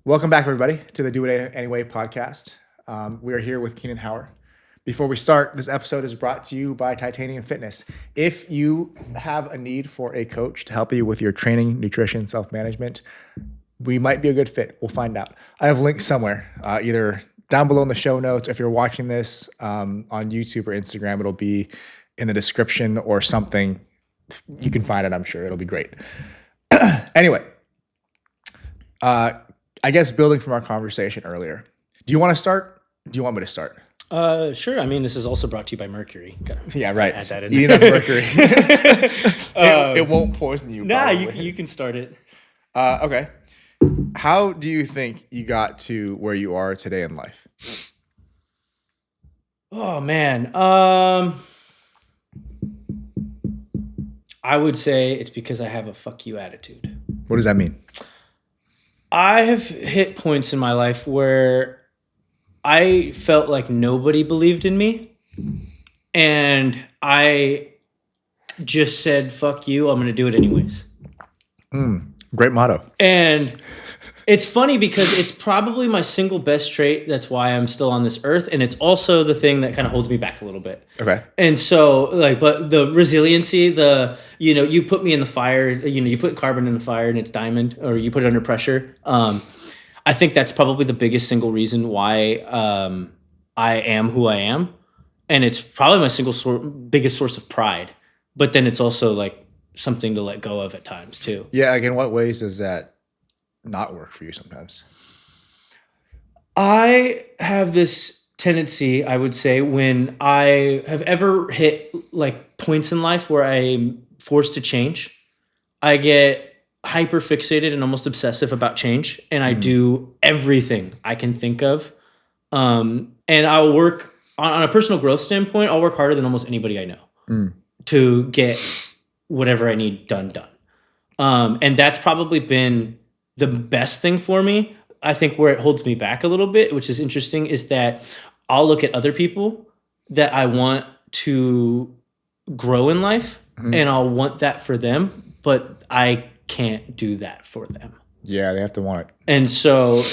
Welcome back, everybody, to the Do It Anyway podcast. We are here with Kenan Hauer. Before we start, this episode is brought to you by Titanium Fitness. If you have a need for a coach to help you with your training, nutrition, self-management, we might be a good fit. We'll find out. I have links somewhere, either down below in the show notes. If you're watching this on YouTube or Instagram, it'll be in the description or something. You can find it, I'm sure. It'll be great. Anyway, I guess building from our conversation earlier, do you want to start? Do you want me to start? Sure. I mean, this is also brought to you by Mercury. Yeah, right. Add that in. Eat enough mercury. It won't poison you. Nah, you can start it. Okay. How do you think you got to where you are today in life? Oh man. I would say it's because I have a fuck you attitude. What does that mean? I have hit points in my life where I felt like nobody believed in me. And I just said, fuck you, I'm going to do it anyways. Great motto. And it's funny because it's probably my single best trait. That's why I'm still on this earth. And it's also the thing that kind of holds me back a little bit. Okay. And so but the resiliency, you put me in the fire, you put carbon in the fire and it's diamond, or you put it under pressure. I think that's probably the biggest single reason why I am who I am. And it's probably my biggest source of pride. But then it's also like something to let go of at times too. Yeah. Like, in what ways does that not work for you sometimes? I have this tendency, I would say, when I have ever hit like points in life where I'm forced to change, I get hyper fixated and almost obsessive about change. And I do everything I can think of. And I'll work on a personal growth standpoint. I'll work harder than almost anybody I know to get whatever I need done. And that's probably been the best thing for me. I think where it holds me back a little bit, which is interesting, is that I'll look at other people that I want to grow in life and I'll want that for them, but I can't do that for them. Yeah, they have to want it. And so,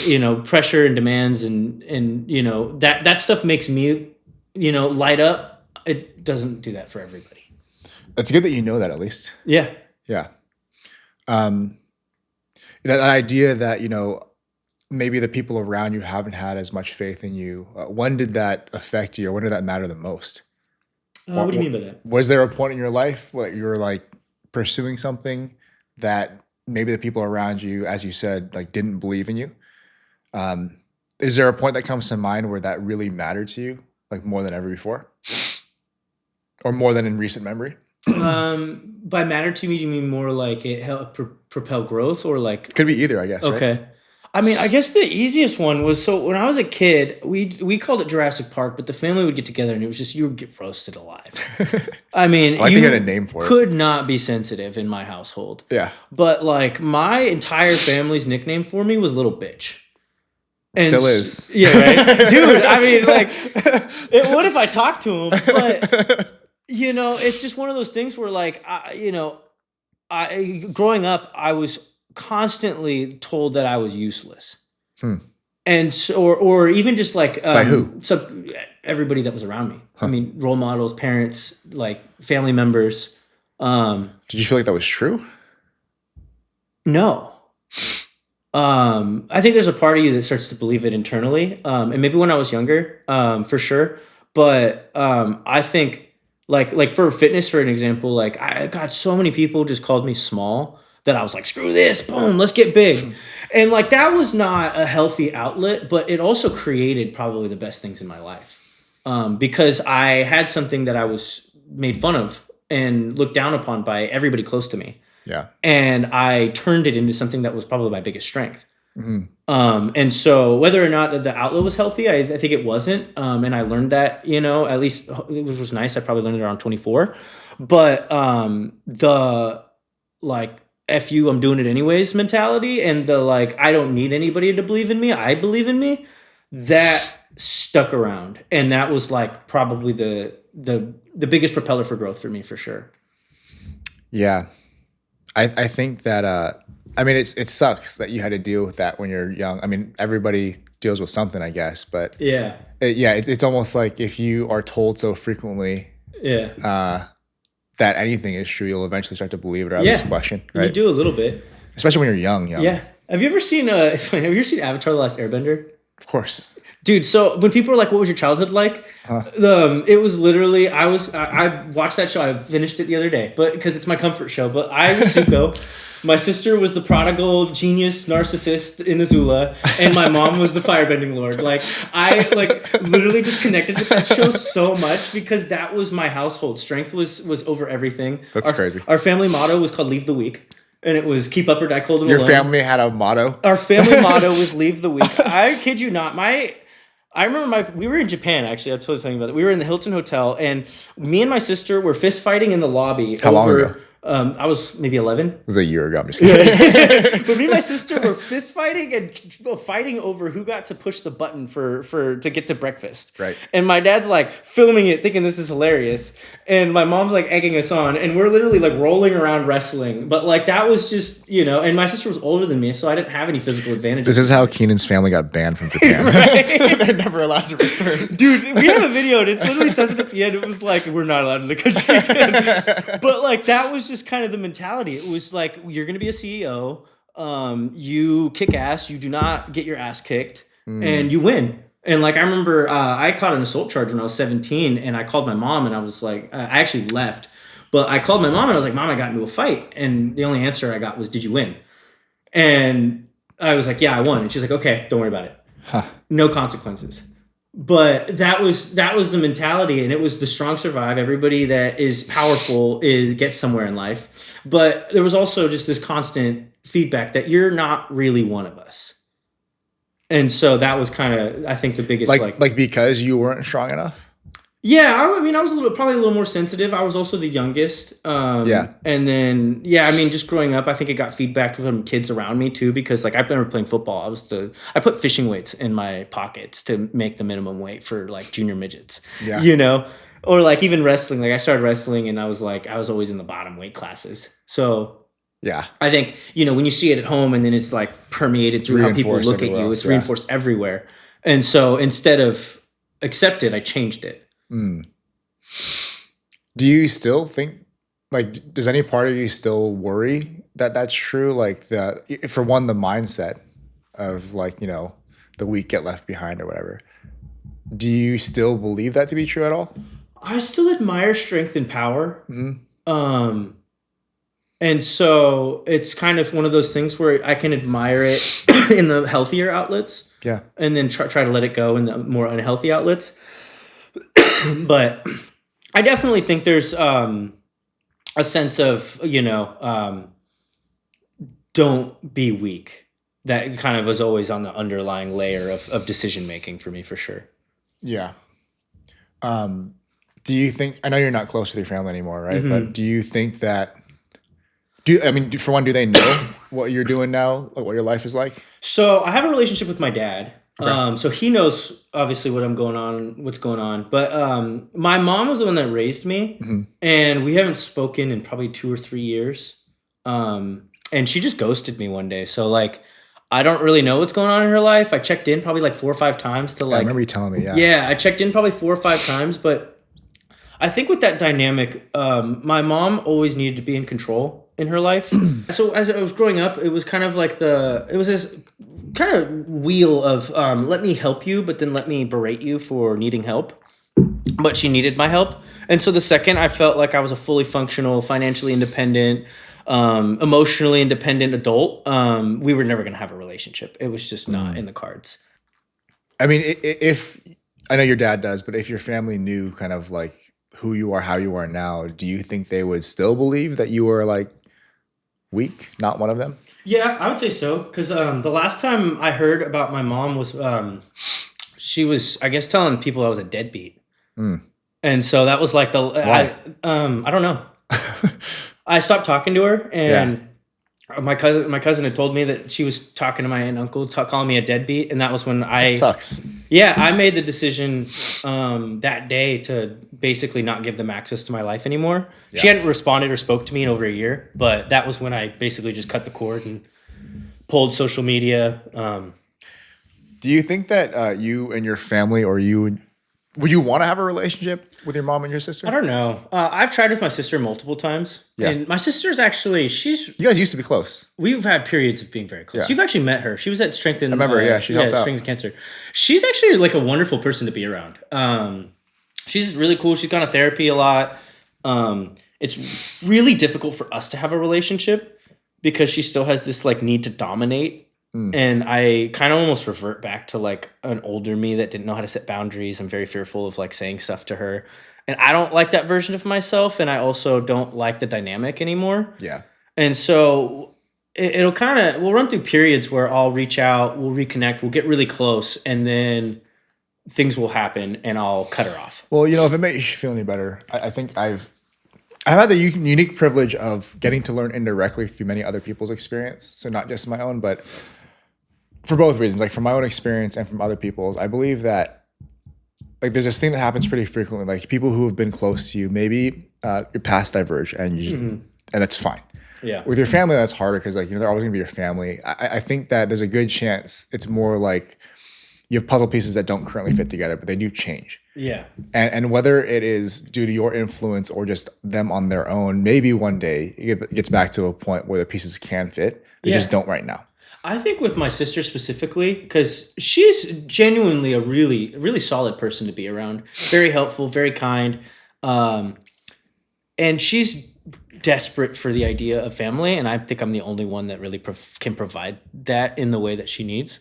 pressure and demands and that stuff makes me, light up. It doesn't do that for everybody. It's good that you know that, at least. Yeah. Yeah. That idea that, maybe the people around you haven't had as much faith in you. When did that affect you, or when did that matter the most? What do you mean by that? Was there a point in your life where you were like pursuing something that maybe the people around you, as you said, like didn't believe in you? Is there a point that comes to mind where that really mattered to you, like more than ever before? Or more than in recent memory? By matter to me, do you mean more like it helped propel growth, or like? Could be either, I guess. Okay. Right? I mean, I guess the easiest one was, so when I was a kid, we called it Jurassic Park, but the family would get together and it was just, you would get roasted alive. I mean, I think I had a name for it. Could not be sensitive in my household. Yeah. But like my entire family's nickname for me was Little Bitch. And still is. Yeah, right? Dude, I mean, like, it would if I talked to him, but it's just one of those things where, like, growing up, I was constantly told that I was useless. And so, or even just like, by who? So everybody that was around me. I mean, role models, parents, like family members. Did you feel like that was true? No. I think there's a part of you that starts to believe it internally. And maybe when I was younger, for sure. But I think like for fitness, for an example, like I got so many people just called me small that I was like, screw this, boom, let's get big. And like that was not a healthy outlet, but it also created probably the best things in my life. Because I had something that I was made fun of and looked down upon by everybody close to me. Yeah. And I turned it into something that was probably my biggest strength. And so whether or not the outlet was healthy, I think it wasn't. And I learned that, at least it was nice. I probably learned it around 24. But the like, F you, I'm doing it anyways mentality, and the like, I don't need anybody to believe in me, I believe in me, that stuck around. And that was like probably the biggest propeller for growth for me, for sure. Yeah. I think that I mean, it sucks that you had to deal with that when you're young. I mean, everybody deals with something, I guess, but Yeah. it's almost like if you are told so frequently Yeah. that anything is true, you'll eventually start to believe it or at Yeah. least question, You right? do a little bit. Especially when you're young. Yeah. Have you ever seen it's funny, have you ever seen Avatar: The Last Airbender? Of course. Dude, so when people are like, "What was your childhood like?" It was literally I watched that show. I finished it the other day, but because it's my comfort show. But I was Zuko. My sister was the prodigal genius narcissist in Azula, and my mom was the firebending lord. Like I literally just connected with that show so much because that was my household. Strength was over everything. That's crazy. Our family motto was called "Leave the Weak." And it was keep up or die cold and Your alone. family had a motto? Our family motto was leave the weak. I kid you not. I remember we were in Japan, actually. I was totally telling you about it. We were in the Hilton Hotel, and me and my sister were fist fighting in the lobby. How long ago? I was maybe 11. It was a year ago. I'm just kidding. But me and my sister were fist fighting and fighting over who got to push the button for to get to breakfast. Right. And my dad's like filming it, thinking this is hilarious. And my mom's like egging us on, and we're literally like rolling around wrestling. But like that was just, and my sister was older than me, so I didn't have any physical advantage. This is how Kenan's family got banned from Japan. They're never allowed to return. Dude, we have a video, and it literally says it at the end. It was like, we're not allowed in the country again. But like that was just kind of the mentality. It was like, you're going to be a CEO. You kick ass. You do not get your ass kicked, and you win. And like I remember, I caught an assault charge when I was 17, and I called my mom, and I was like, I actually left, but I called my mom, and I was like, Mom, I got into a fight, and the only answer I got was, "Did you win?" And I was like, "Yeah, I won." And she's like, "Okay, don't worry about it. No consequences." But that was the mentality, and it was the strong survive. Everybody that is powerful gets somewhere in life. But there was also just this constant feedback that you're not really one of us. And so that was kind of, I think, the biggest like because you weren't strong enough. Yeah, I mean, I was probably a little more sensitive. I was also the youngest. Yeah. And then, I mean, just growing up, I think it got feedback from kids around me too, because like I remember playing football. I put fishing weights in my pockets to make the minimum weight for like junior midgets. Yeah. Or like even wrestling. Like I started wrestling, and I was always in the bottom weight classes. So yeah, I think, when you see it at home and then it's like permeated through how people look at you, it's reinforced everywhere. And so instead of accept it, I changed it. Do you still think, like, does any part of you still worry that that's true? Like for one, the mindset of like, the weak get left behind or whatever. Do you still believe that to be true at all? I still admire strength and power. And so it's kind of one of those things where I can admire it in the healthier outlets. Yeah. And then try to let it go in the more unhealthy outlets. But I definitely think there's a sense of, don't be weak. That kind of was always on the underlying layer of decision making for me, for sure. Yeah. Do you think, I know you're not close with your family anymore, right? But do you think that, for one, do they know what you're doing now, like what your life is like? So I have a relationship with my dad. Okay. So he knows obviously what's going on. But my mom was the one that raised me, and we haven't spoken in probably 2 or 3 years. And she just ghosted me one day. So like, I don't really know what's going on in her life. I checked in probably like 4 or 5 times to like. I remember you telling me, yeah. Yeah, I checked in probably 4 or 5 times, but I think with that dynamic, my mom always needed to be in control in her life. So as I was growing up, it was kind of like it was this kind of wheel of let me help you, but then let me berate you for needing help. But she needed my help. And so the second I felt like I was a fully functional, financially independent, emotionally independent adult, we were never going to have a relationship. It was just not in the cards. I mean, if I know your dad does, but if your family knew kind of like who you are, how you are now, do you think they would still believe that you were like weak, not one of them? Yeah, I would say so. Because the last time I heard about my mom was she was, I guess, telling people I was a deadbeat. And so that was like Why? I don't know. I stopped talking to her, and my cousin had told me that she was talking to my aunt and uncle, calling me a deadbeat, and that was when That sucks. Yeah, I made the decision that day to basically not give them access to my life anymore. Yeah. She hadn't responded or spoke to me in over a year, but that was when I basically just cut the cord and pulled social media. Do you think that you and your family, or would you want to have a relationship with your mom and your sister? I don't know. I've tried with my sister multiple times. Yeah. And my sister's actually, You guys used to be close. we've had periods of being very close. Yeah. You've actually met her. She was at Strength and I remember, yeah, she helped out. Strength and Cancer. She's actually like a wonderful person to be around. She's really cool. She's gone to therapy a lot. It's really difficult for us to have a relationship because she still has this like need to dominate. And I kind of almost revert back to like an older me that didn't know how to set boundaries. I'm very fearful of like saying stuff to her. And I don't like that version of myself. And I also don't like the dynamic anymore. Yeah. And so it'll kind of, we'll run through periods where I'll reach out, we'll reconnect, we'll get really close, and then things will happen and I'll cut her off. Well, if it makes you feel any better, I think I've had the unique privilege of getting to learn indirectly through many other people's experience. So not just my own, but for both reasons, like from my own experience and from other people's. I believe that like there's this thing that happens pretty frequently, like people who have been close to you, maybe your paths diverge and you just, and that's fine. Yeah. With your family, that's harder because like, they're always gonna be your family. I think that there's a good chance it's more like you have puzzle pieces that don't currently fit together, but they do change. Yeah. And whether it is due to your influence or just them on their own, maybe one day it gets back to a point where the pieces can fit. They just don't right now. I think with my sister specifically, because she's genuinely a really, really solid person to be around. Very helpful, very kind. And she's desperate for the idea of family. And I think I'm the only one that really can provide that in the way that she needs.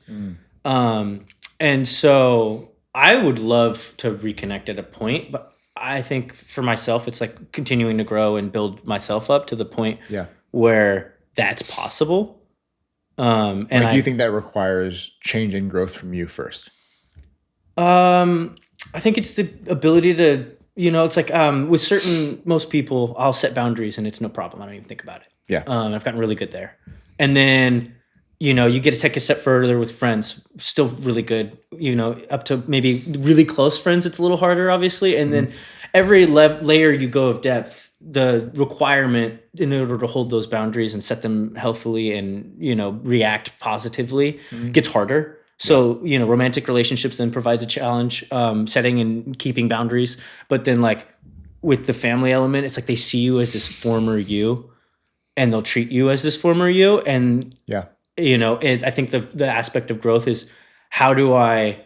And so I would love to reconnect at a point, but I think for myself, it's like continuing to grow and build myself up to the point where that's possible. And do you think that requires change and growth from you first? I think it's the ability to, it's like with most people, I'll set boundaries and it's no problem. I don't even think about it. Yeah. I've gotten really good there. And then, you get to take a step further with friends, still really good, up to maybe really close friends. It's a little harder, obviously. And then every layer you go of depth, the requirement in order to hold those boundaries and set them healthily and, react positively gets harder. So, romantic relationships then provides a challenge, setting and keeping boundaries. But then like with the family element, it's like they see you as this former you and they'll treat you as this former you. And, I think the aspect of growth is how do I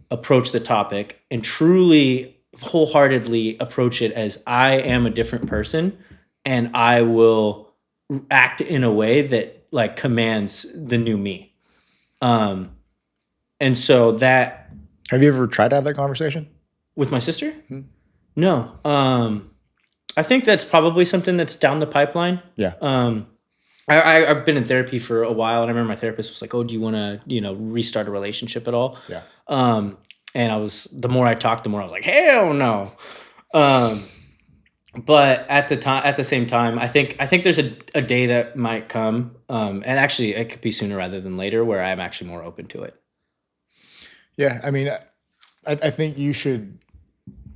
approach the topic and truly wholeheartedly approach it as I am a different person and I will act in a way that like commands the new me. And so that. Have you ever tried to have that conversation? With my sister? No. I think that's probably something that's down the pipeline. Yeah. I've been in therapy for a while and I remember my therapist was like, oh, do you want to, restart a relationship at all? Yeah. And the more I talked, the more I was like, hell no. But at the same time, I think there's a day that might come. And actually it could be sooner rather than later where I'm actually more open to it. Yeah. I mean, I think you should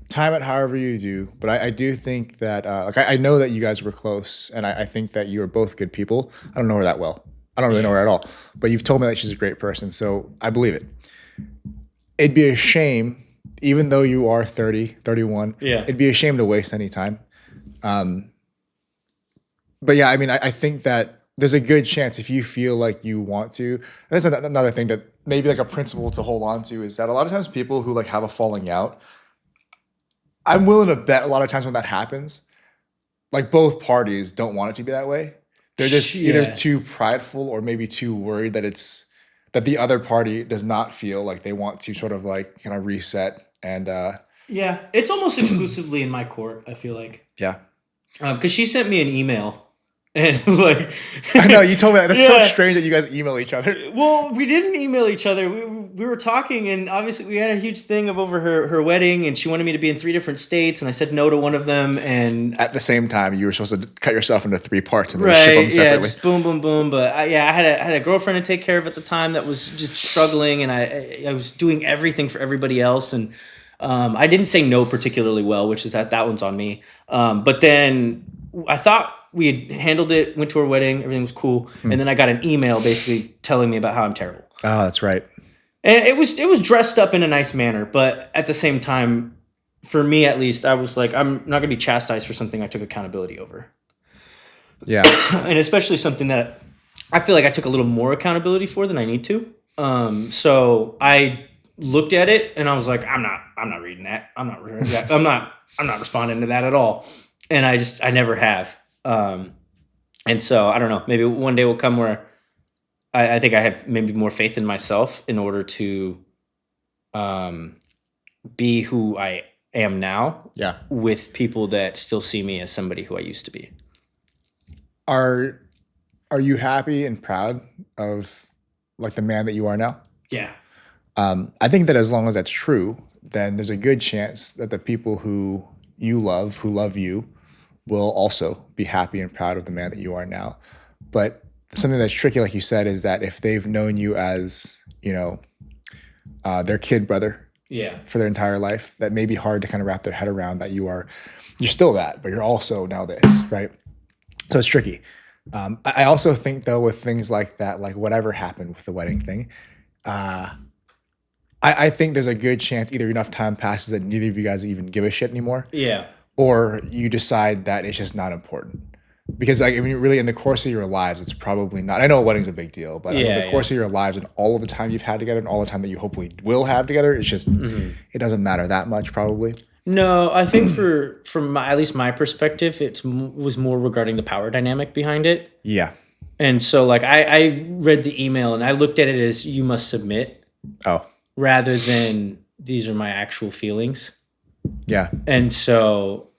time it however you do, but I do think that, I know that you guys were close and I think that you are both good people. I don't know her that well. I don't really know her at all, but you've told me that she's a great person. So I believe it. It'd be a shame, even though you are 30, 31, it'd be a shame to waste any time. But yeah, I mean, I think that there's a good chance if you feel like you want to, that's another thing that maybe like a principle to hold on to is that a lot of times people who like have a falling out, I'm willing to bet a lot of times when that happens, like both parties don't want it to be that way. They're just either too prideful or maybe too worried that the other party does not feel like they want to sort of like kind of reset and it's almost exclusively in my court, I feel like. Yeah. Because she sent me an email and like I know you told me that. That's so strange that you guys email each other. Well, we didn't email each other. We were talking and obviously we had a huge thing over her wedding and she wanted me to be in 3 different states and I said no to one of them and at the same time you were supposed to cut yourself into 3 parts and then ship them separately. Just boom, boom, boom. But I had a girlfriend to take care of at the time that was just struggling and I was doing everything for everybody else and I didn't say no particularly well, which is that one's on me. But then I thought we had handled it, went to our wedding, everything was cool, and then I got an email basically telling me about how I'm terrible. Oh, that's right. And it was dressed up in a nice manner, but at the same time, for me at least, I was like, I'm not going to be chastised for something I took accountability over. Yeah. And especially something that I feel like I took a little more accountability for than I need to. So I looked at it and I was like, I'm not reading that. I'm not reading that. I'm not responding to that at all. And I never have. And so I don't know, maybe one day will come where I think I have maybe more faith in myself in order to be who I am now. Yeah. With people that still see me as somebody who I used to be. Are you happy and proud of like the man that you are now? Yeah. I think that as long as that's true, then there's a good chance that the people who love you, will also be happy and proud of the man that you are now. But something that's tricky, like you said, is that if they've known you as, their kid brother Yeah. for their entire life, that may be hard to kind of wrap their head around that you're still that, but you're also now this, right? So it's tricky. I also think though with things like that, like whatever happened with the wedding thing, I think there's a good chance either enough time passes that neither of you guys even give a shit anymore, Yeah. or you decide that it's just not important. Because like, I mean, really in the course of your lives, it's probably not. I know a wedding's a big deal, but in the course of your lives and all of the time you've had together and all the time that you hopefully will have together, it's just, it doesn't matter that much probably. No, I think from at least my perspective, it was more regarding the power dynamic behind it. Yeah. And so like I read the email and I looked at it as you must submit. Oh. Rather than these are my actual feelings. Yeah. And so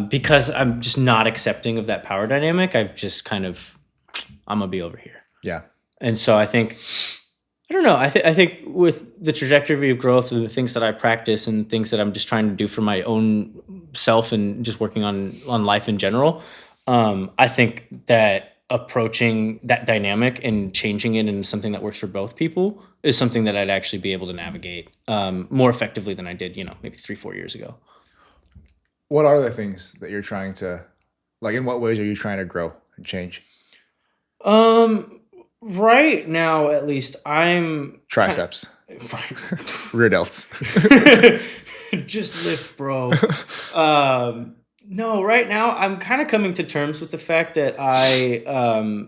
because I'm just not accepting of that power dynamic, I've just kind of, I'm going to be over here. Yeah. And so I think, I don't know, I think with the trajectory of growth and the things that I practice and things that I'm just trying to do for my own self and just working on life in general, I think that approaching that dynamic and changing it into something that works for both people is something that I'd actually be able to navigate more effectively than I did, maybe 3-4 years ago. What are the things that you're trying to, like, in what ways are you trying to grow and change? Right now, at least, I'm triceps, right. rear delts. Just lift, bro. No, right now I'm kind of coming to terms with the fact that I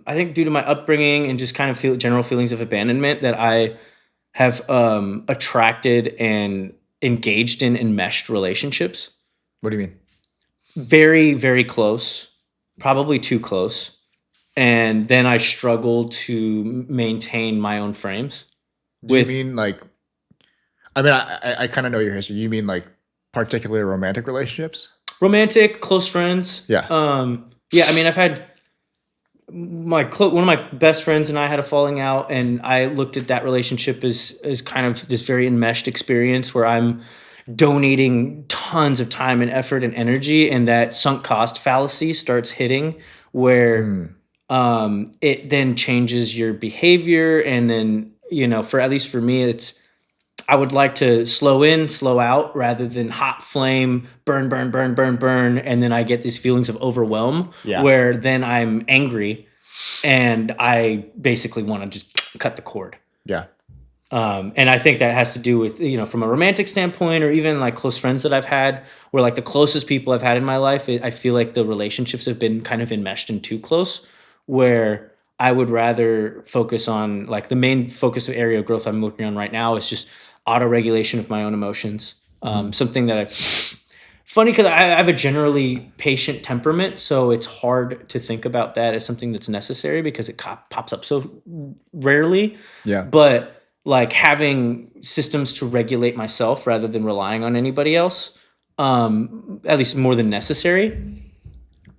think due to my upbringing and just kind of general feelings of abandonment that I have attracted and engaged in enmeshed relationships. What do you mean? Very, very close, probably too close. And then I struggle to maintain my own frames. Do you mean like, I mean, I kind of know your history. You mean like particularly romantic relationships? Romantic, close friends. Yeah. Yeah, I mean, I've had one of my best friends and I had a falling out, and I looked at that relationship as kind of this very enmeshed experience where I'm donating tons of time and effort and energy, and that sunk cost fallacy starts hitting where it then changes your behavior. And then, for at least for me, I would like to slow in, slow out, rather than hot flame, burn, burn, burn, burn, burn. And then I get these feelings of overwhelm where then I'm angry and I basically want to just cut the cord. Yeah. And I think that has to do with, from a romantic standpoint or even like close friends that I've had, where like the closest people I've had in my life, I feel like the relationships have been kind of enmeshed and too close, where I would rather focus on like the main focus of area of growth I'm working on right now is just auto-regulation of my own emotions. Something that funny because I have a generally patient temperament, so it's hard to think about that as something that's necessary because it pops up so rarely. Yeah. But like having systems to regulate myself rather than relying on anybody else, at least more than necessary.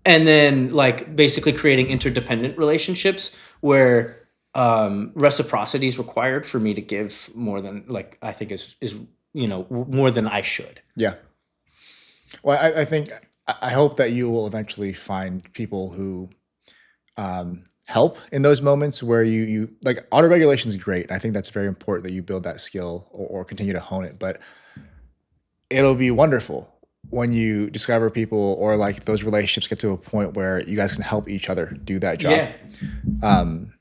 And then like basically creating interdependent relationships where reciprocity is required for me to give more than like I think is more than I should. Yeah. Well, I hope that you will eventually find people who help in those moments where you like auto-regulation is great. I think that's very important that you build that skill or continue to hone it, but it'll be wonderful when you discover people or like those relationships get to a point where you guys can help each other do that job. Yeah. Um,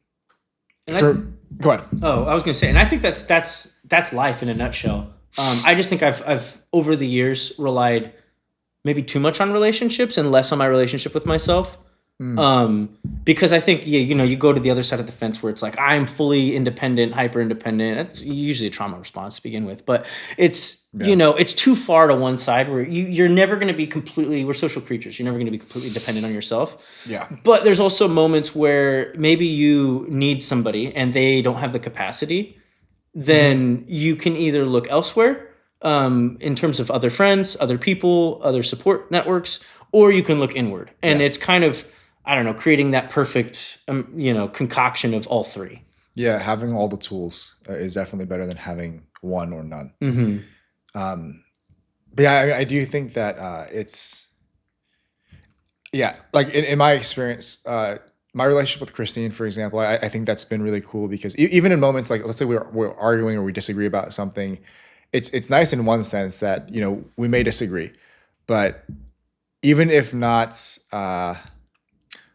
And go ahead. Oh, I was going to say, and I think that's life in a nutshell. I just think I've over the years relied maybe too much on relationships and less on my relationship with myself. Because I think, you go to the other side of the fence where it's like, I'm fully independent, hyper independent. That's usually a trauma response to begin with, but it's, it's too far to one side where you're never going to be completely, we're social creatures. You're never going to be completely dependent on yourself. Yeah. But there's also moments where maybe you need somebody and they don't have the capacity. Then you can either look elsewhere, in terms of other friends, other people, other support networks, or you can look inward. And it's kind of, I don't know, creating that perfect, concoction of all three. Yeah, having all the tools is definitely better than having one or none. But yeah, I do think that it's, like in my experience, my relationship with Christine, for example, I think that's been really cool because even in moments like, let's say we're arguing or we disagree about something, it's nice in one sense that, we may disagree, but even if not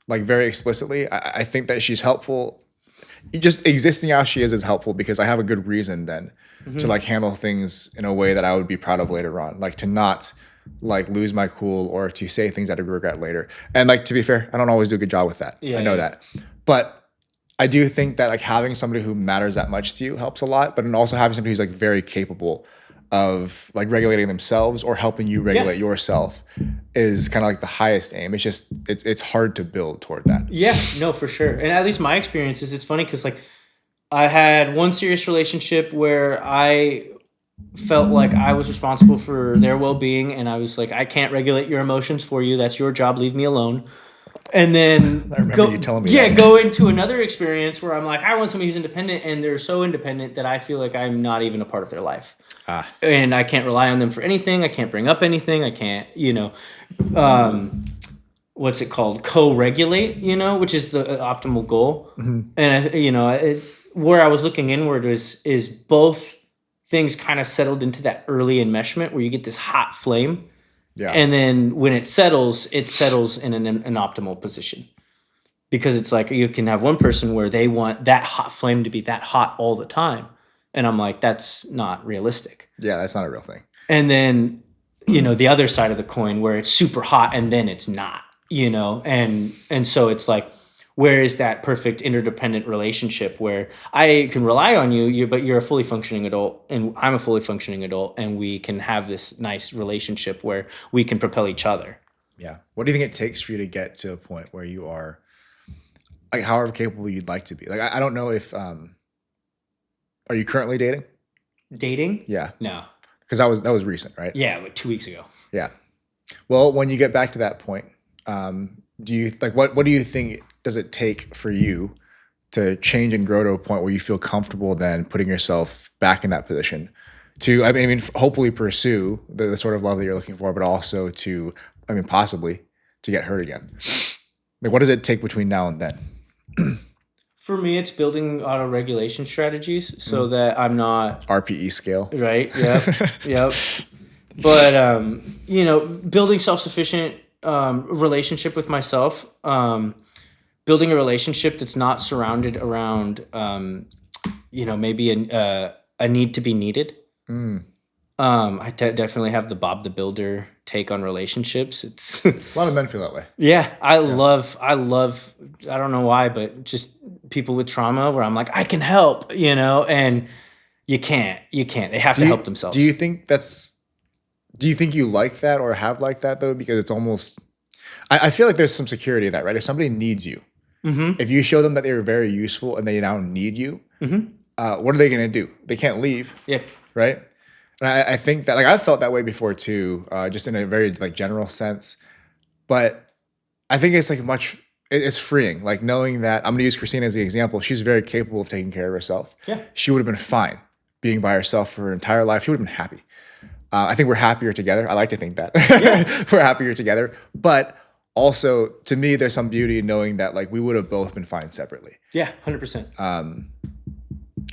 like very explicitly, I think that she's helpful. Just existing how she is helpful because I have a good reason then to like handle things in a way that I would be proud of later on, like to not like lose my cool or to say things that I regret later. And like, to be fair, I don't always do a good job with that. I know that, but I do think that like having somebody who matters that much to you helps a lot, but then also having somebody who's like very capable of like regulating themselves or helping you regulate yourself is kind of like the highest aim. It's just, it's hard to build toward that. Yeah, no, for sure. And at least my experience is, it's funny because like I had one serious relationship where I felt like I was responsible for their well-being, and I was like, I can't regulate your emotions for you. That's your job. Leave me alone. And then I remember you telling me that. go into another experience where I'm like, I want somebody who's independent, and they're so independent that I feel like I'm not even a part of their life. And I can't rely on them for anything. I can't bring up anything. I can't, what's it called? Co-regulate, which is the optimal goal. And, where I was looking inward is both things kind of settled into that early enmeshment where you get this hot flame. Yeah. And then when it settles in an optimal position. Because it's like you can have one person where they want that hot flame to be that hot all the time. And I'm like, that's not realistic. Yeah, that's not a real thing. And then, the other side of the coin where it's super hot and then it's not, and so it's like, where is that perfect interdependent relationship where I can rely on you, but you're a fully functioning adult and I'm a fully functioning adult, and we can have this nice relationship where we can propel each other. Yeah. What do you think it takes for you to get to a point where you are like however capable you'd like to be? Like, I don't know if, are you currently dating? Dating? Yeah. No. Because that was recent, right? Yeah, like 2 weeks ago. Yeah. Well, when you get back to that point, do you like what do you think does it take for you to change and grow to a point where you feel comfortable then putting yourself back in that position to, hopefully pursue the sort of love that you're looking for, but also to, possibly to get hurt again? Like, what does it take between now and then? For me, it's building auto-regulation strategies so that I'm not... RPE scale. Right, yep. But, building self-sufficient relationship with myself, building a relationship that's not surrounded around, maybe a need to be needed. I definitely have the Bob the Builder take on relationships. It's a lot of men feel that way. Yeah, I love, I don't know why, but just people with trauma where I'm like, I can help, and you can't. They have to help themselves. Do you think you like that or have liked that though? Because it's almost, I feel like there's some security in that, right? If somebody needs you, if you show them that they're very useful and they now need you, what are they going to do? They can't leave. Yeah. Right. And I think that, like, I've felt that way before too, just in a very like general sense. But I think it's like it's freeing, like knowing that I'm going to use Christine as the example. She's very capable of taking care of herself. Yeah. She would have been fine being by herself for her entire life. She would have been happy. I think we're happier together. I like to think that we're happier together. But also, to me, there's some beauty in knowing that like we would have both been fine separately. Yeah, 100%.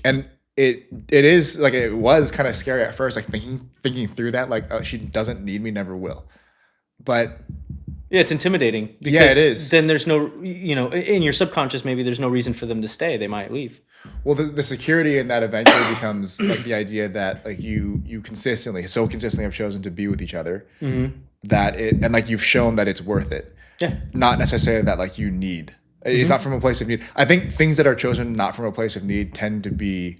And it is like, it was kind of scary at first, like thinking through that, like, oh, she doesn't need me, never will. But Yeah, it's intimidating because yeah, it is. then there's no, in your subconscious, maybe there's no reason for them to stay. They might leave. Well, the security in that eventually becomes like the idea that like you consistently have chosen to be with each other, that it, and like you've shown that it's worth it. Yeah. Not necessarily that like you need. It's not from a place of need. I think things that are chosen not from a place of need tend to be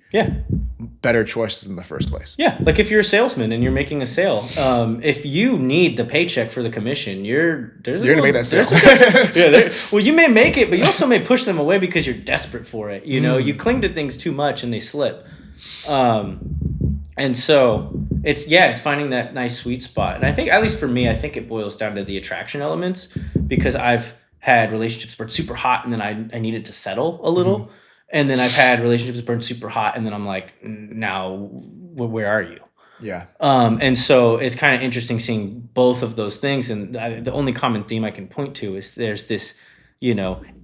better choices in the first place. Yeah, like if you're a salesman and you're making a sale, if you need the paycheck for the commission, you're gonna make that sale. Well, you may make it, but you also may push them away because you're desperate for it. You cling to things too much and they slip. And so it's finding that nice sweet spot. And I think, at least for me, I think it boils down to the attraction elements, because I've had relationships burn super hot and then I needed to settle a little. And then I've had relationships burn super hot and then I'm like, now where are you? Yeah. And so it's kind of interesting seeing both of those things. And the only common theme I can point to is there's this,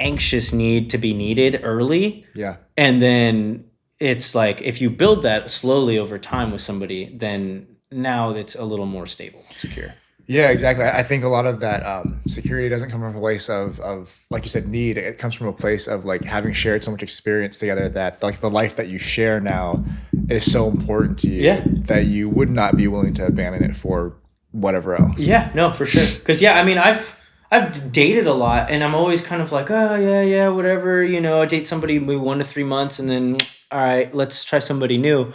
anxious need to be needed early. Yeah. And then it's like, if you build that slowly over time with somebody, then now it's a little more stable, secure. Yeah, exactly. I think a lot of that security doesn't come from a place of like you said, need. It comes from a place of like having shared so much experience together that like the life that you share now is so important to you that you would not be willing to abandon it for whatever else. Yeah, no, for sure. Because I mean, I've dated a lot, and I'm always kind of like, oh yeah, whatever. I date somebody maybe 1 to 3 months, and then all right, let's try somebody new.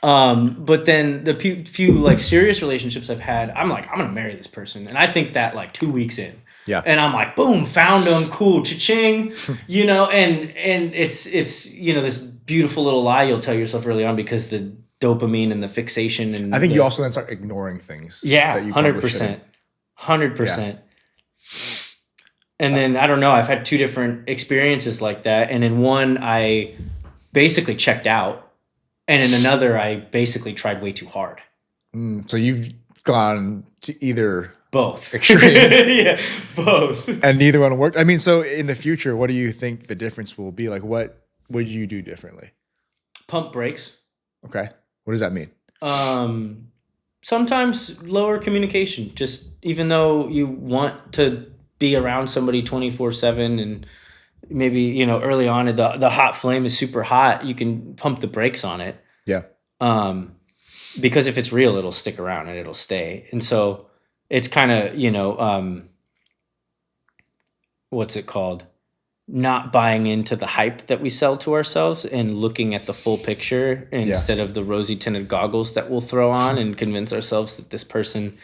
But then the few like serious relationships I've had, I'm like, I'm gonna marry this person, and I think that like 2 weeks in, and I'm like, boom, found them, cool, cha-ching, and it's this beautiful little lie you'll tell yourself early on because the dopamine and the fixation, and I think you also then start ignoring things. Yeah, 100%, 100%. And then I don't know, I've had 2 different experiences like that, and in one I basically checked out. And in another, I basically tried way too hard. So you've gone to either both extreme. Yeah, both. And neither one worked. I mean, so in the future, what do you think the difference will be? Like, what would you do differently? Pump brakes. Okay. What does that mean? Sometimes lower communication. Just even though you want to be around somebody 24/7 and maybe, early on the hot flame is super hot, you can pump the brakes on it. Yeah. Because if it's real, it'll stick around and it'll stay. And so it's kind of, what's it called? Not buying into the hype that we sell to ourselves and looking at the full picture instead of the rosy tinted goggles that we'll throw on and convince ourselves that this person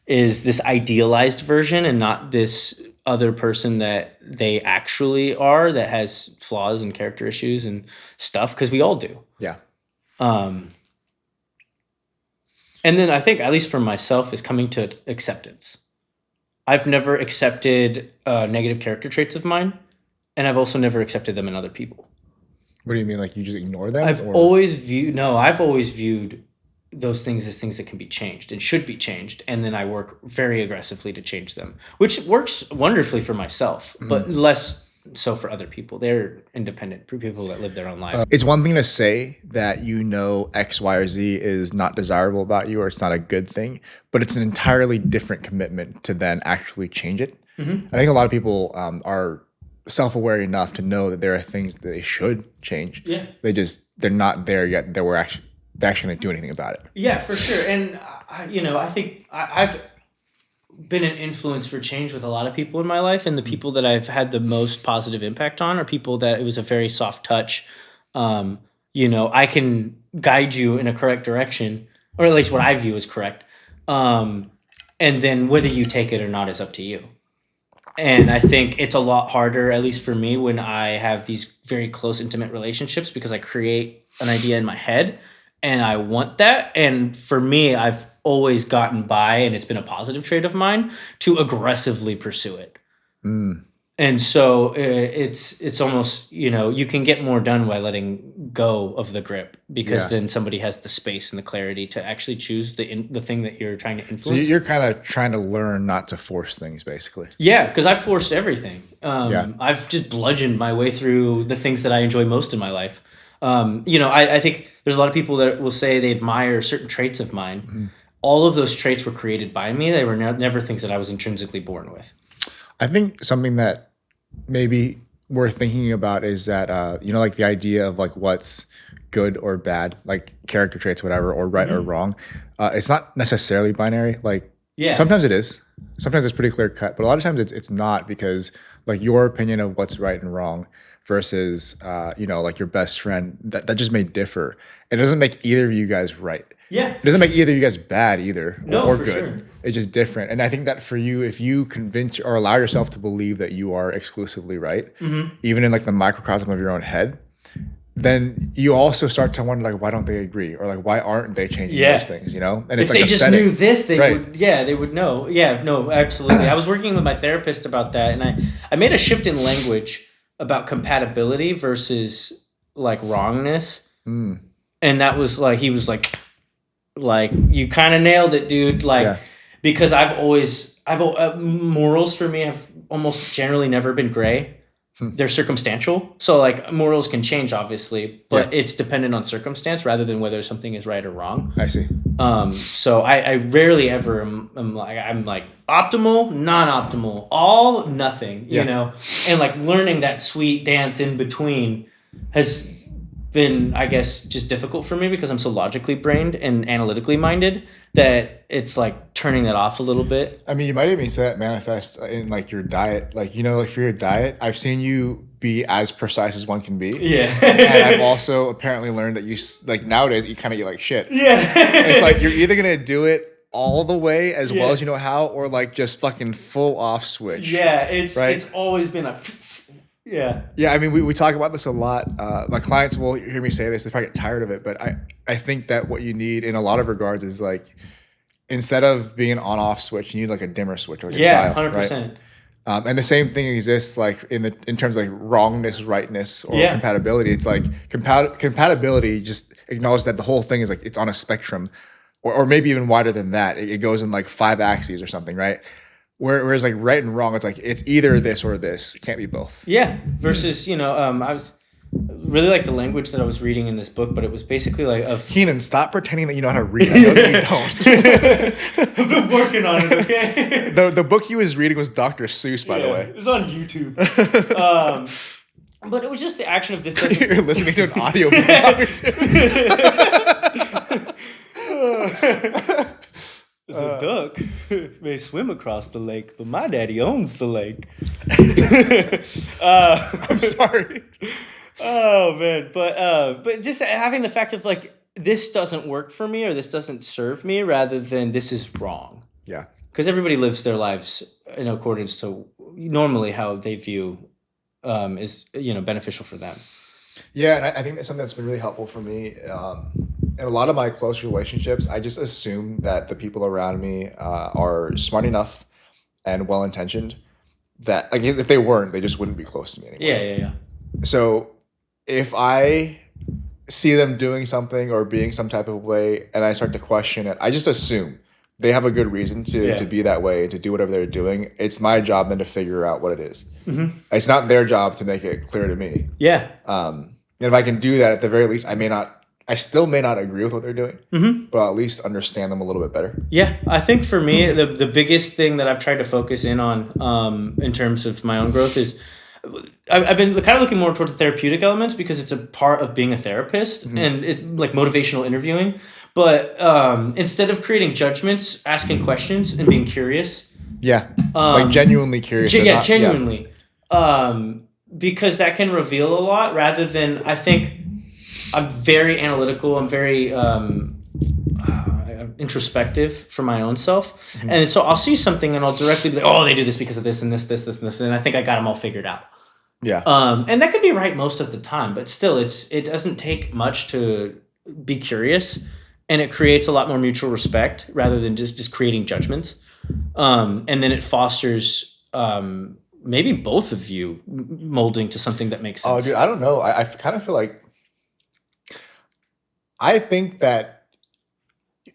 is this idealized version and not this other person that they actually are, that has flaws and character issues and stuff, because we all do. Yeah. And then I think, at least for myself, is coming to acceptance. I've never accepted negative character traits of mine, and I've also never accepted them in other people. What do you mean? Like you just ignore them? I've always viewed those things as things that can be changed and should be changed. And then I work very aggressively to change them, which works wonderfully for myself, but less so for other people. They're independent people that live their own lives. It's one thing to say that X, Y, or Z is not desirable about you, or it's not a good thing, but it's an entirely different commitment to then actually change it. I think a lot of people are self-aware enough to know that there are things that they should change. Yeah. They're not there yet. They're actually going to do anything about it. Yeah, for sure. And, I think I've been an influence for change with a lot of people in my life. And the people that I've had the most positive impact on are people that it was a very soft touch. I can guide you in a correct direction, or at least what I view as correct. And then whether you take it or not is up to you. And I think it's a lot harder, at least for me, when I have these very close, intimate relationships, because I create an idea in my head and I want that. And for me, I've always gotten by, and it's been a positive trait of mine, to aggressively pursue it. And so it's almost, you can get more done by letting go of the grip, because then somebody has the space and the clarity to actually choose the thing that you're trying to influence. So you're kind of trying to learn not to force things, basically. Yeah, because I've forced everything. I've just bludgeoned my way through the things that I enjoy most in my life. I think there's a lot of people that will say they admire certain traits of mine. Mm-hmm. All of those traits were created by me. They were never things that I was intrinsically born with. I think something that maybe worth thinking about is that, you know, like the idea of like what's good or bad, like character traits, whatever, or right or wrong. It's not necessarily binary. Like Yeah. sometimes it is. Sometimes it's pretty clear cut, but a lot of times it's not, because like your opinion of what's right and wrong versus, you know, like your best friend, that just may differ. It doesn't make either of you guys right. Yeah. It doesn't make either of you guys bad either, No, or for good. sure. It's just different. And I think that for you, if you convince or allow yourself to believe that you are exclusively right, even in like the microcosm of your own head, then you also start to wonder, like, why don't they agree? Or like, why aren't they changing those things, you know? And If it's like they just upsetting. knew this, they Right. would, they would know. Yeah, no, absolutely. I was working with my therapist about that, and I made a shift in language about compatibility versus like wrongness. And that was like, he was like, you kind of nailed it, dude. Like, because morals for me have almost generally never been gray. They're circumstantial. So like morals can change, obviously, but it's dependent on circumstance rather than whether something is right or wrong. I see. So I rarely ever am like optimal, non-optimal, all, nothing, you know, and like learning that sweet dance in between has been, I guess, just difficult for me because I'm so logically brained and analytically minded that it's like turning that off a little bit. I mean, you might even see that manifest in like your diet. Like, you know, like for your diet, I've seen you be as precise as one can be. Yeah. And I've also apparently learned that you, like nowadays, you kind of get like shit. Yeah. It's like you're either going to do it all the way as well as you know how, or like just fucking full off switch. Yeah. It's always been a... Yeah. Yeah, I mean, we talk about this a lot. My clients will hear me say this. They probably get tired of it. But I think that what you need in a lot of regards is like, instead of being an on-off switch, you need like a dimmer switch. Or like a dial, 100%. Right? And the same thing exists like in terms of like wrongness, rightness, or compatibility. It's like compatibility just acknowledges that the whole thing is like it's on a spectrum, or maybe even wider than that. It goes in like 5 axes or something, right? Whereas like right and wrong, it's like it's either this or this. It can't be both. Yeah. Versus, you know, I was really like the language that I was reading in this book, but it was basically like Kenan, stop pretending that you know how to read. I know that you don't. I've been working on it, okay? The book he was reading was Dr. Seuss, by the way. It was on YouTube. But it was just the action of this doesn't... You're listening to an audio book of Dr. Seuss. The duck may swim across the lake, but my daddy owns the lake. I'm sorry. Oh man, but just having the fact of like, this doesn't work for me or this doesn't serve me, rather than this is wrong. Yeah. Because everybody lives their lives in accordance to normally how they view is, you know, beneficial for them. Yeah, and I think that's something that's been really helpful for me. In a lot of my close relationships, I just assume that the people around me are smart enough and well-intentioned that, like, if they weren't, they just wouldn't be close to me anymore. Yeah. So if I see them doing something or being some type of way and I start to question it, I just assume they have a good reason to be that way and to do whatever they're doing. It's my job then to figure out what it is. Mm-hmm. It's not their job to make it clear to me. Yeah. And if I can do that, at the very least, I still may not agree with what they're doing, but I'll at least understand them a little bit better. Yeah, I think for me, the biggest thing that I've tried to focus in on in terms of my own growth is I've been kind of looking more towards the therapeutic elements because it's a part of being a therapist and it like motivational interviewing. But instead of creating judgments, asking questions and being curious. Yeah, like genuinely curious. Genuinely. Because that can reveal a lot rather than, I think, I'm very analytical. I'm very introspective for my own self. Mm-hmm. And so I'll see something and I'll directly be like, oh, they do this because of this and this, this, this, and this. And I think I got them all figured out. Yeah. And that could be right most of the time, but still it doesn't take much to be curious, and it creates a lot more mutual respect rather than just creating judgments. And then it fosters maybe both of you molding to something that makes sense. Oh, dude, I don't know. I kind of feel like, I think that,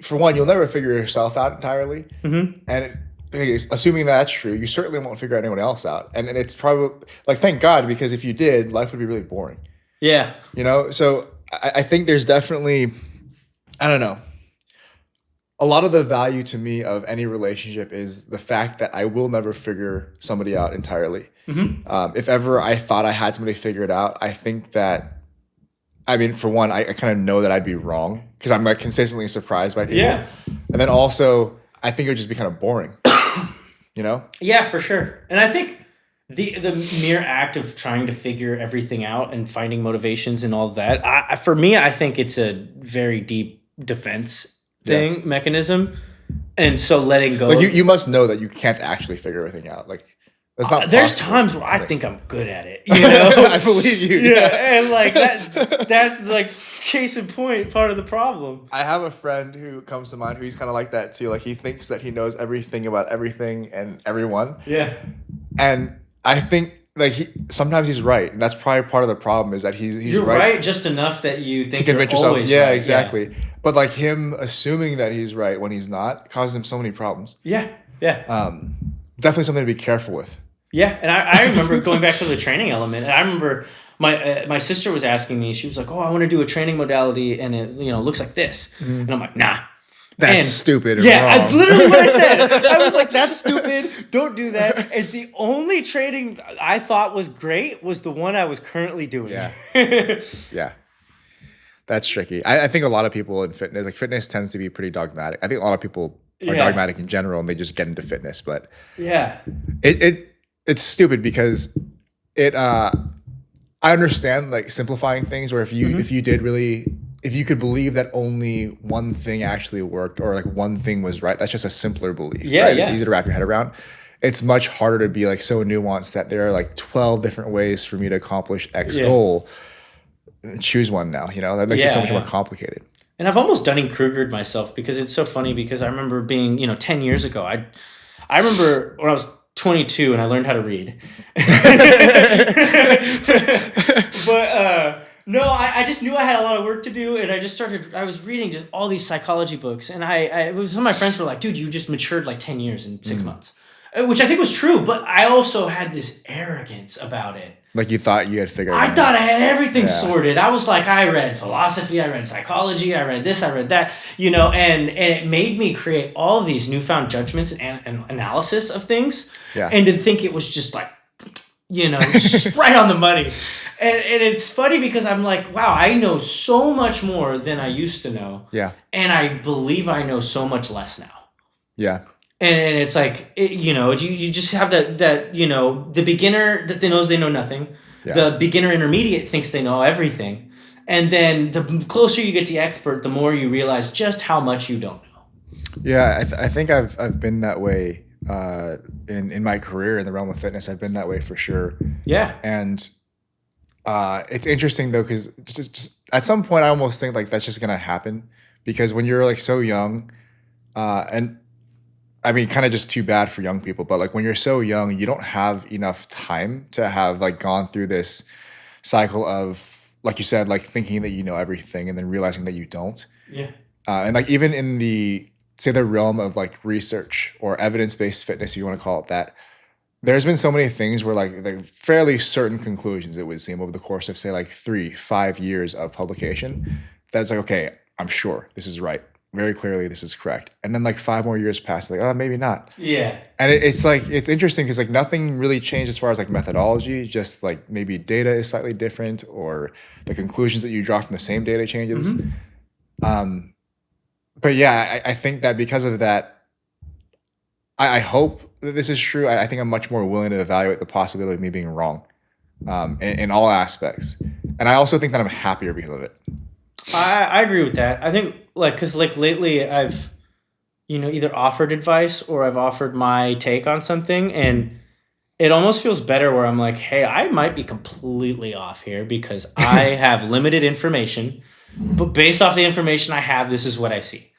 for one, you'll never figure yourself out entirely. Mm-hmm. And assuming that's true, you certainly won't figure anyone else out. And it's probably, like, thank God, because if you did, life would be really boring. Yeah. You know? So I think there's definitely, I don't know. A lot of the value to me of any relationship is the fact that I will never figure somebody out entirely. If ever I thought I had somebody figured out, I think that, I mean, for one, I kind of know that I'd be wrong because I'm like consistently surprised by people. Yeah. And then also, I think it would just be kind of boring, you know? Yeah, for sure. And I think the mere act of trying to figure everything out and finding motivations and all that, for me, I think it's a very deep defense mechanism. And so letting go. Like you must know that you can't actually figure everything out. Like that's not there's possible. times where I think I'm good at it, you know? I believe you. Yeah. And like that's like case in point, part of the problem. I have a friend who comes to mind who's kind of like that too. Like he thinks that he knows everything about everything and everyone. Yeah. And I think like sometimes he's right, and that's probably part of the problem is that he's you're right just enough that you think to convince you're yourself. always Yeah, right. exactly. Yeah. But like him assuming that he's right when he's not causes him so many problems. Yeah, yeah. Definitely something to be careful with. Yeah, and I remember going back to the training element. And I remember my sister was asking me. She was like, "Oh, I want to do a training modality, and it looks like this." And I'm like, "Nah." That's stupid. Yeah, literally what I said. I was like, that's stupid. Don't do that. And the only training I thought was great was the one I was currently doing. Yeah. Yeah. That's tricky. I think a lot of people in fitness tends to be pretty dogmatic. I think a lot of people are dogmatic in general and they just get into fitness. But yeah, it's stupid because I understand like simplifying things where if you could believe that only one thing actually worked or like one thing was right, that's just a simpler belief. Yeah, right? yeah. It's easy to wrap your head around. It's much harder to be like so nuanced that there are like 12 different ways for me to accomplish X goal. Choose one now, that makes it so much more complicated. And I've almost Dunning-Krugered myself because it's so funny because I remember being, 10 years ago, I remember when I was 22 and I learned how to read. But no, I just knew I had a lot of work to do, and I was reading just all these psychology books, and some of my friends were like, dude, you just matured like 10 years in 6 months. Which I think was true, but I also had this arrogance about it. Like you thought you had figured it out. I thought I had everything sorted. I was like, I read philosophy, I read psychology, I read this, I read that, and it made me create all of these newfound judgments and analysis of things. Yeah. And to think it was just like, just right on the money. And it's funny because I'm like, wow, I know so much more than I used to know. Yeah. And I believe I know so much less now. Yeah. And it's like, you just have that the beginner that knows they know nothing. Yeah. The beginner intermediate thinks they know everything. And then the closer you get to the expert, the more you realize just how much you don't know. Yeah, I think I've been that way in my career in the realm of fitness. I've been that way for sure. Yeah. And it's interesting though, because just at some point I almost think like that's just gonna happen because when you're like so young, and I mean, kind of just too bad for young people, but like when you're so young, you don't have enough time to have like gone through this cycle of, like you said, like thinking that you know everything and then realizing that you don't. Yeah. And like even in the realm of like research or evidence-based fitness, if you want to call it that, there's been so many things where like fairly certain conclusions, it would seem over the course of say like 3-5 years of publication, that's like, okay, I'm sure this is right. Very clearly this is correct. And then like 5 more years pass, like, oh, maybe not. Yeah. And it's like, it's interesting because like nothing really changed as far as like methodology, just like maybe data is slightly different or the conclusions that you draw from the same data changes. Mm-hmm. But yeah, I think that because of that, I hope that this is true. I think I'm much more willing to evaluate the possibility of me being wrong in all aspects. And I also think that I'm happier because of it. I agree with that. I think because lately I've, either offered advice or I've offered my take on something, and it almost feels better where I'm like, hey, I might be completely off here because I have limited information, but based off the information I have, this is what I see.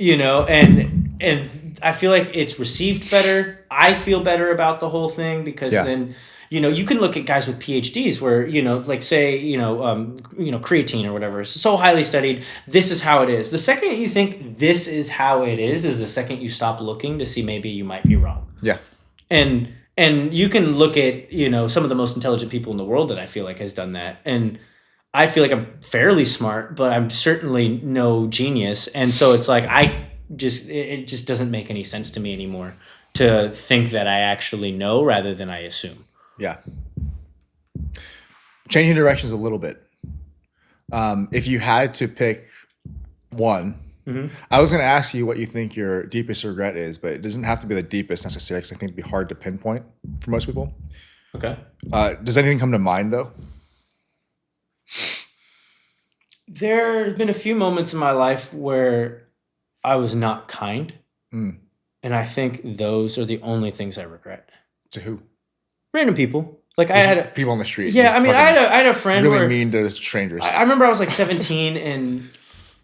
And I feel like it's received better. I feel better about the whole thing because then. You can look at guys with PhDs where, like say, creatine or whatever is so highly studied. This is how it is. The second you think this is how it is the second you stop looking to see maybe you might be wrong. Yeah. And you can look at, some of the most intelligent people in the world that I feel like has done that. And I feel like I'm fairly smart, but I'm certainly no genius. And so it's like it just doesn't make any sense to me anymore to think that I actually know rather than I assume. Yeah. Changing directions a little bit. If you had to pick one, I was going to ask you what you think your deepest regret is, but it doesn't have to be the deepest necessarily, because I think it'd be hard to pinpoint for most people. Okay. Does anything come to mind though? There have been a few moments in my life where I was not kind. And I think those are the only things I regret. To who? Random people. Like I had people on the street. Yeah, I mean, I had a friend really mean to strangers. I remember I was like 17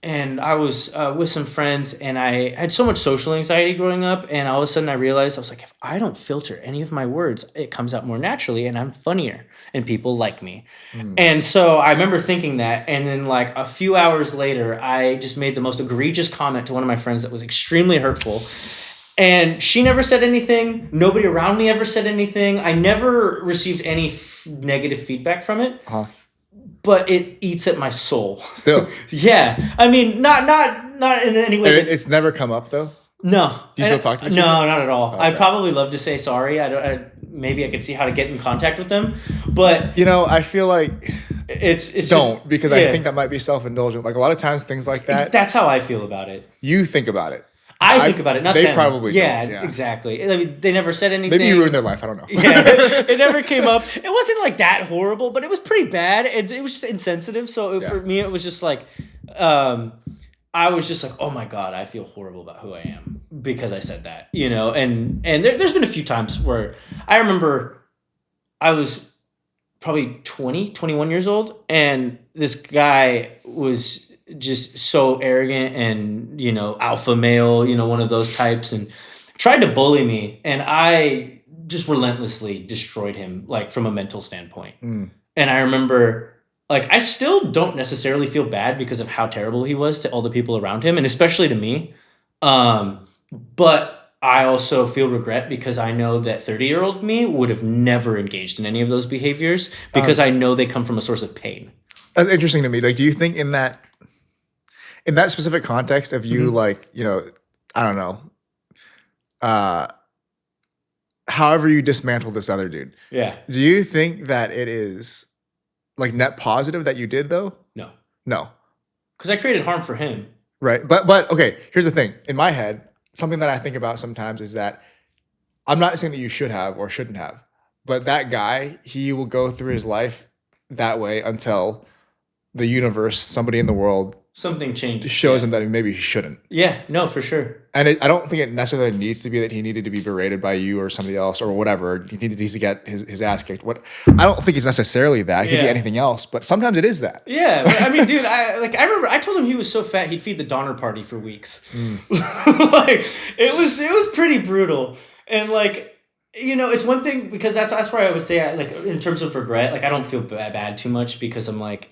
and I was with some friends, and I had so much social anxiety growing up, and all of a sudden I realized, I was like, if I don't filter any of my words, it comes out more naturally and I'm funnier and people like me. And so I remember thinking that, and then like a few hours later, I just made the most egregious comment to one of my friends that was extremely hurtful. And she never said anything. Nobody around me ever said anything. I never received any negative feedback from it. But it eats at my soul. Still. Yeah. I mean, not in any way. It's never come up though? No. Do you still talk to these people? people? No, not at all. Okay. I'd probably love to say sorry. Maybe I could see how to get in contact with them. But I feel like it's don't just, because I think that might be self-indulgent. Like a lot of times things like that. That's how I feel about it. You think about it. I think about it, not they them. Probably yeah, don't. Yeah, exactly. I mean, they never said anything. Maybe you ruined their life. I don't know. Yeah, it never came up. It wasn't like that horrible, but it was pretty bad. It was just insensitive. So for me, it was just like, I was just like, oh my God, I feel horrible about who I am because I said that, and there's been a few times where I remember I was probably 20, 21 years old, and this guy was just so arrogant and, alpha male, one of those types, and tried to bully me. And I just relentlessly destroyed him, like from a mental standpoint. And I remember, like, I still don't necessarily feel bad because of how terrible he was to all the people around him, and especially to me. But I also feel regret because I know that 30-year-old me would have never engaged in any of those behaviors because I know they come from a source of pain. That's interesting to me. Like, do you think in that specific context of you, like, I don't know, however you dismantle this other dude. Yeah. Do you think that it is like net positive that you did though? No. Because I created harm for him. Right. But okay, here's the thing. In my head, something that I think about sometimes is that I'm not saying that you should have or shouldn't have, but that guy, he will go through his life that way until the universe, somebody in the world, something changes, shows him that maybe he shouldn't. Yeah, no, for sure. And I don't think it necessarily needs to be that he needed to be berated by you or somebody else or whatever. He needs to get his ass kicked. I don't think it's necessarily that. It could be anything else, but sometimes it is that. Yeah, I mean, dude, I remember I told him he was so fat he'd feed the Donner Party for weeks. Like it was pretty brutal, and like. It's one thing because that's where I would say like in terms of regret, like I don't feel bad too much because I'm like,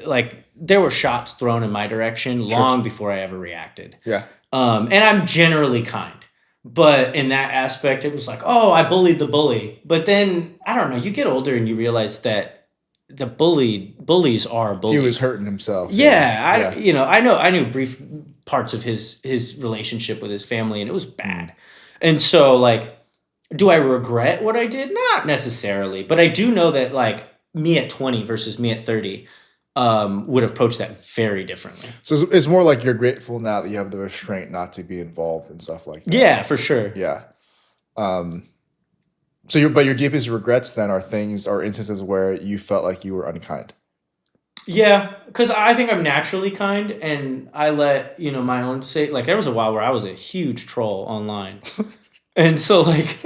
like there were shots thrown in my direction long before I ever reacted. Yeah. And I'm generally kind, but in that aspect, it was like, oh, I bullied the bully. But then I don't know, you get older and you realize that the bullies are bullies. He was hurting himself. Yeah. I knew brief parts of his relationship with his family, and it was bad. And so, like, do I regret what I did? Not necessarily. But I do know that, like, me at 20 versus me at 30 would approach that very differently. So it's more like you're grateful now that you have the restraint not to be involved in stuff like that. Yeah, for sure. Yeah. But your deepest regrets then are things or instances where you felt like you were unkind. Yeah, because I think I'm naturally kind, and I let, my own say, like, there was a while where I was a huge troll online. And so, like,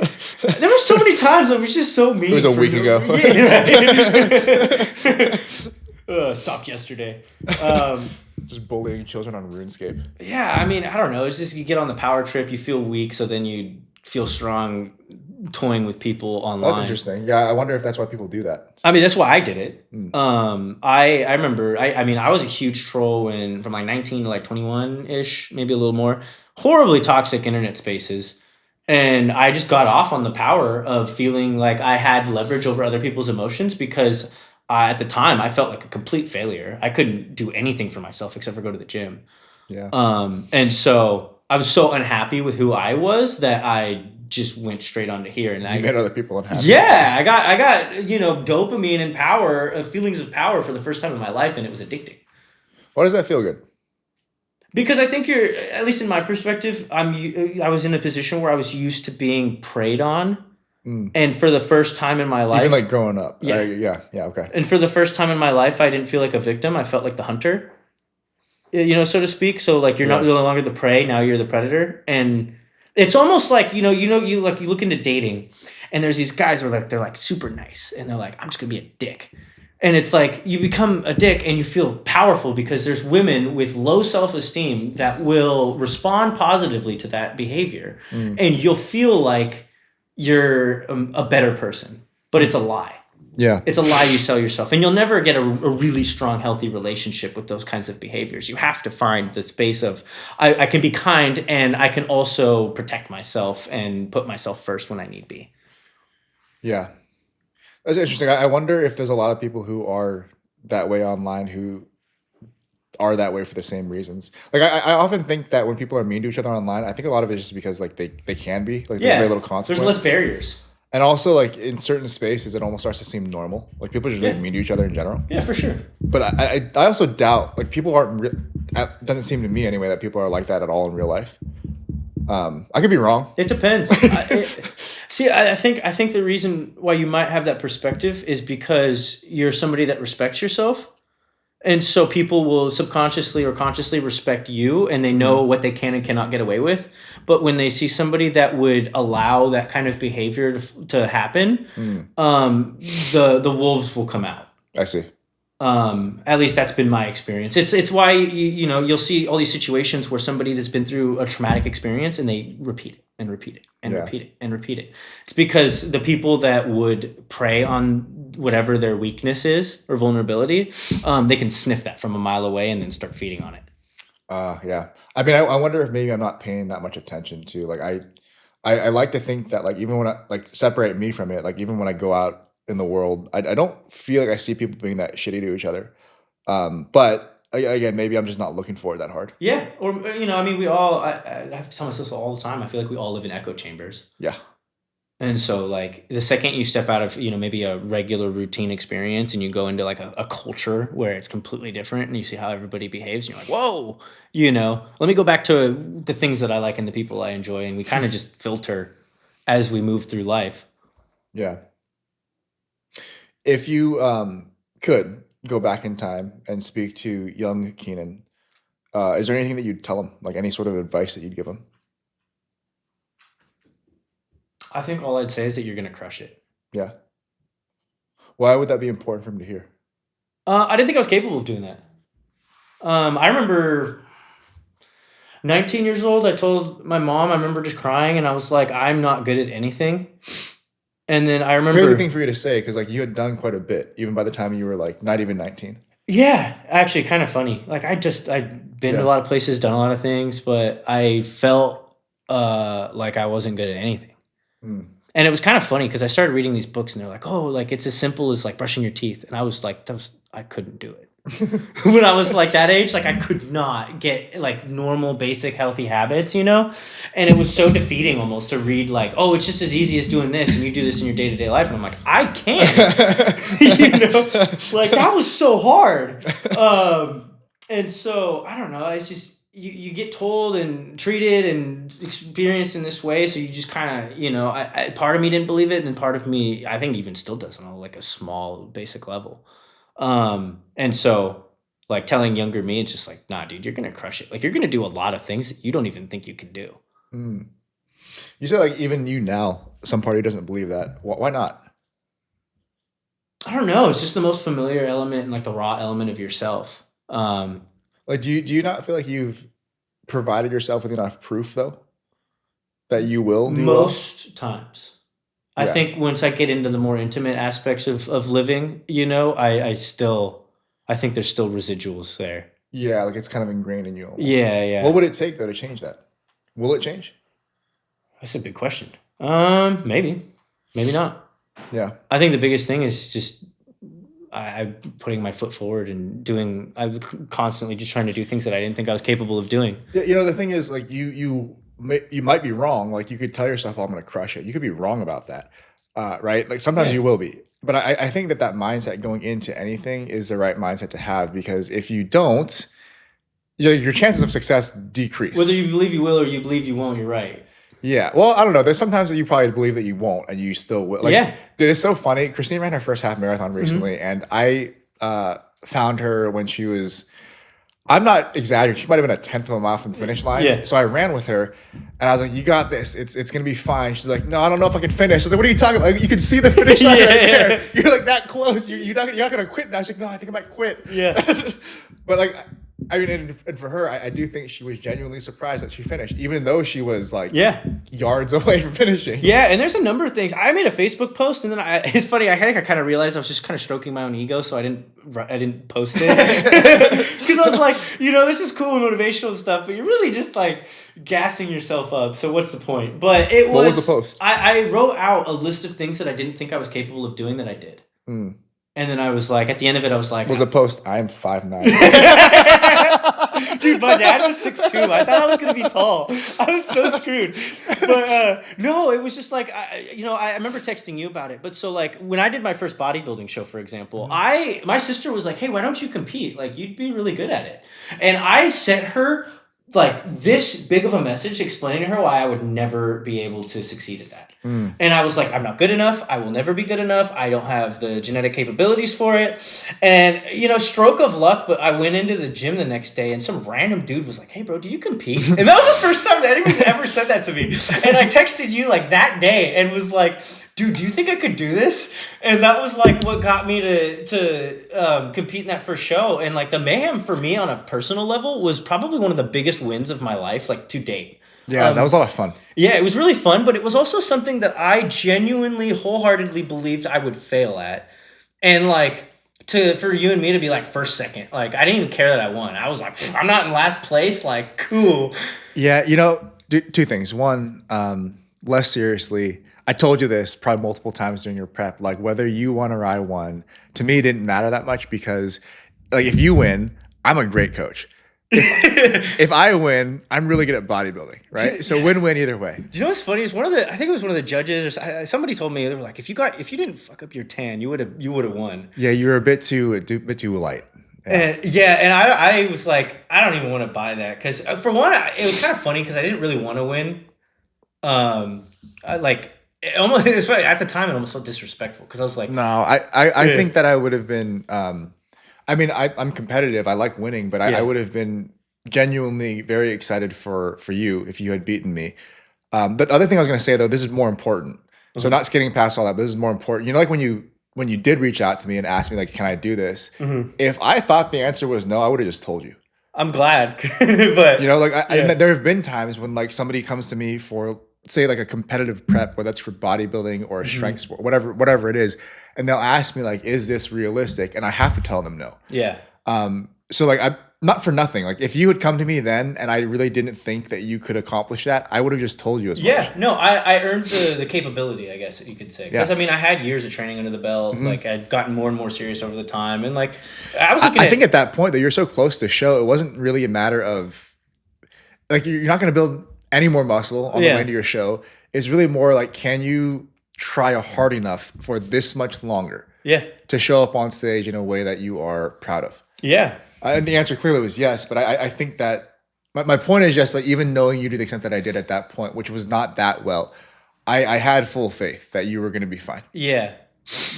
there were so many times I was just so mean. It was a week ago. Yeah, stopped yesterday. Just bullying children on RuneScape. Yeah, I mean, I don't know. It's just you get on the power trip, you feel weak, so then you feel strong toying with people online. That's interesting. Yeah, I wonder if that's why people do that. I mean, that's why I did it. I remember, I was a huge troll from like 19 to like 21-ish, maybe a little more. Horribly toxic internet spaces. And I just got off on the power of feeling like I had leverage over other people's emotions because At the time, I felt like a complete failure. I couldn't do anything for myself except for go to the gym. Yeah. And so I was so unhappy with who I was that I just went straight onto here. And You made other people unhappy. yeah, I got dopamine and power, feelings of power for the first time in my life, and it was addicting. Why does that feel good? Because I think you're, at least in my perspective, I was in a position where I was used to being preyed on. And for the first time in my life, even like growing up. Yeah. Yeah. Okay. And for the first time in my life, I didn't feel like a victim. I felt like the hunter, so to speak. So like you're no longer the prey. Now you're the predator. And it's almost like, you look into dating and there's these guys where they're like super nice and they're like, I'm just gonna be a dick. And it's like you become a dick and you feel powerful because there's women with low self-esteem that will respond positively to that behavior. And you'll feel like you're a better person, but it's a lie. Yeah. It's a lie you sell yourself. And you'll never get a really strong, healthy relationship with those kinds of behaviors. You have to find the space of, I can be kind and I can also protect myself and put myself first when I need be. Yeah. That's interesting. I wonder if there's a lot of people who are that way online who are that way for the same reasons. Like I often think that when people are mean to each other online, I think a lot of it is just because like they can be. Like there's very little consequence. There's less barriers. And also like in certain spaces it almost starts to seem normal. Like people are just really mean to each other in general. Yeah, for sure. But I also doubt, like people aren't, it doesn't seem to me anyway that people are like that at all in real life. I could be wrong. It depends. I think the reason why you might have that perspective is because you're somebody that respects yourself. And so people will subconsciously or consciously respect you and they know what they can and cannot get away with. But when they see somebody that would allow that kind of behavior to happen, the wolves will come out. I see. At least that's been my experience. It's why you'll see all these situations where somebody that's been through a traumatic experience and they repeat it and repeat it and repeat it and repeat it. It's because the people that would prey on whatever their weakness is or vulnerability, they can sniff that from a mile away and then start feeding on it. Yeah. I mean, I wonder if maybe I'm not paying that much attention to, like, I like to think that, like, even when I, like, separate me from it, like, even when I go out in the world, I don't feel like I see people being that shitty to each other. But again, maybe I'm just not looking for it that hard. Yeah. Or, I mean, we all, I have to tell myself all the time, I feel like we all live in echo chambers. Yeah. And so, like, the second you step out of, maybe a regular routine experience and you go into, like, a culture where it's completely different and you see how everybody behaves, and you're like, whoa, let me go back to the things that I like and the people I enjoy. And we kind of just filter as we move through life. Yeah. If you could go back in time and speak to young Kenan, is there anything that you'd tell him, like any sort of advice that you'd give him? I think all I'd say is that you're going to crush it. Yeah. Why would that be important for him to hear? I didn't think I was capable of doing that. I remember 19 years old, I told my mom, I remember just crying and I was like, I'm not good at anything. And then I remember... Crazy thing for you to say, because like you had done quite a bit, even by the time you were like not even 19. Yeah, actually kind of funny. Like I'd been to a lot of places, done a lot of things, but I felt like I wasn't good at anything. And it was kind of funny because I started reading these books and they're like, oh, like it's as simple as like brushing your teeth. And I was like, I couldn't do it. When I was like that age, like I could not get like normal, basic, healthy habits, And it was so defeating almost to read like, oh, it's just as easy as doing this and you do this in your day-to-day life. And I'm like, I can't, like that was so hard. And so I don't know, it's just, you get told and treated and experienced in this way. So you just kind of, part of me didn't believe it. And then part of me, I think even still does on like a small basic level. And so like telling younger me, it's just like, nah, dude, you're going to crush it. Like you're going to do a lot of things that you don't even think you can do. You say like, even you now, some part of you doesn't believe that. Why not? I don't know. It's just the most familiar element and like the raw element of yourself. Like, do you not feel like you've provided yourself with enough proof though? That you will do most times. I think once I get into the more intimate aspects of living, I think there's still residuals there. Yeah, like it's kind of ingrained in you almost. Yeah. What would it take though to change that? Will it change? That's a big question. Maybe not. Yeah. I think the biggest thing is just I'm putting my foot forward and I was constantly just trying to do things that I didn't think I was capable of doing. Yeah, the thing is, like, you might be wrong. Like, you could tell yourself, "Oh, I'm going to crush it." You could be wrong about that, right? Like, sometimes Yeah. you will be, but I think that mindset going into anything is the right mindset to have, because if you don't, your chances of success decrease. Whether you believe you will or you believe you won't, you're right. Yeah. Well, I don't know. There's sometimes that you probably believe that you won't, and you still will. Like, Yeah. dude, it's so funny. Christine ran her first half marathon recently, and I found her when she was, I'm not exaggerating, she might have been a tenth of a mile from the finish line. Yeah. So I ran with her, and I was like, "You got this. It's gonna be fine." She's like, "No, I don't know if I can finish." I was like, "What are you talking about? Like, you can see the finish line right there. You're like that close. You're not gonna quit now." She's like, "No, I think I might quit." Yeah. But like, I mean, and for her, I do think she was genuinely surprised that she finished, even though she was like yards away from finishing. Yeah, and there's a number of things. I made a Facebook post, and then it's funny. I think I kind of realized I was just kind of stroking my own ego, so I didn't post it because I was like, this is cool and motivational stuff, but you're really just like gassing yourself up. So what's the point? But What was the post? I wrote out a list of things that I didn't think I was capable of doing that I did. And then I was like, at the end of it, I was like... Was the post, I am 5'9". Dude, my dad was 6'2". I thought I was going to be tall. I was so screwed. But no, it was just like, I remember texting you about it. But so like, when I did my first bodybuilding show, for example, my sister was like, "Hey, why don't you compete? Like, you'd be really good at it." And I sent her like this big of a message explaining to her why I would never be able to succeed at that. And I was like, "I'm not good enough. I will never be good enough. I don't have the genetic capabilities for it." And, stroke of luck, but I went into the gym the next day and some random dude was like, "Hey, bro, do you compete?" And that was the first time that anyone's ever said that to me. And I texted you like that day and was like, "Dude, do you think I could do this?" And that was like what got me to compete in that first show. And like the mayhem for me on a personal level was probably one of the biggest wins of my life, like to date. Yeah, that was a lot of fun. Yeah, it was really fun, but it was also something that I genuinely, wholeheartedly believed I would fail at. And like, for you and me to be like first, second, like I didn't even care that I won. I was like, I'm not in last place, like cool. Yeah, two things. One, less seriously, I told you this probably multiple times during your prep, like whether you won or I won, to me it didn't matter that much, because like if you win, I'm a great coach. If I win, I'm really good at bodybuilding, right? So win-win either way. Do you know what's funny? Is I think it was one of the judges or somebody told me, they were like, if you didn't fuck up your tan, you would have won. Yeah, you were a bit too light. Yeah. And I was like, I don't even want to buy that, because for one, it was kind of funny because I didn't really want to win. It's funny, at the time it almost felt disrespectful because I was like, no, I think that I would have been. I mean, I'm competitive. I like winning, but I would have been genuinely very excited for you if you had beaten me. The other thing I was going to say, though, this is more important. So not skidding past all that, but this is more important. Like when you did reach out to me and ask me, like, can I do this? If I thought the answer was no, I would have just told you. I'm glad, but there have been times when like somebody comes to me for, say, like a competitive prep, whether that's for bodybuilding or a strength sport, whatever it is, and they'll ask me like, "Is this realistic?" And I have to tell them no. Yeah. So like, I'm not for nothing. Like if you had come to me then and I really didn't think that you could accomplish that, I would have just told you as much. Yeah, no, I earned the capability, I guess you could say. Because I mean, I had years of training under the belt. Like I'd gotten more and more serious over the time, and like I think at that point that you're so close to show, it wasn't really a matter of like you're not going to build any more muscle on the way to your show. It's really more like, can you try hard enough for this much longer? Yeah. To show up on stage in a way that you are proud of. Yeah. And the answer clearly was yes, but I think that my point is just like, even knowing you to the extent that I did at that point, which was not that well, I had full faith that you were going to be fine. Yeah.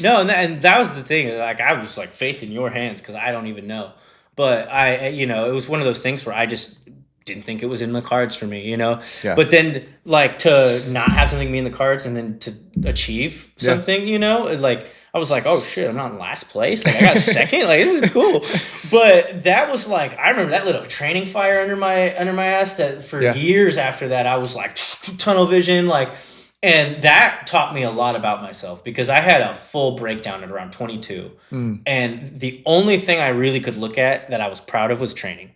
No, and that was the thing. Like I was like, faith in your hands, because I don't even know. But it was one of those things where I just didn't think it was in the cards for me, Yeah. But then like to not have something be in the cards and then to achieve something, like I was like, oh shit, I'm not in last place. Like I got second. Like this is cool. But that was like, I remember that lit a training fire under my ass that for years after that I was like tunnel vision, like, and that taught me a lot about myself, because I had a full breakdown at around 22. And the only thing I really could look at that I was proud of was training.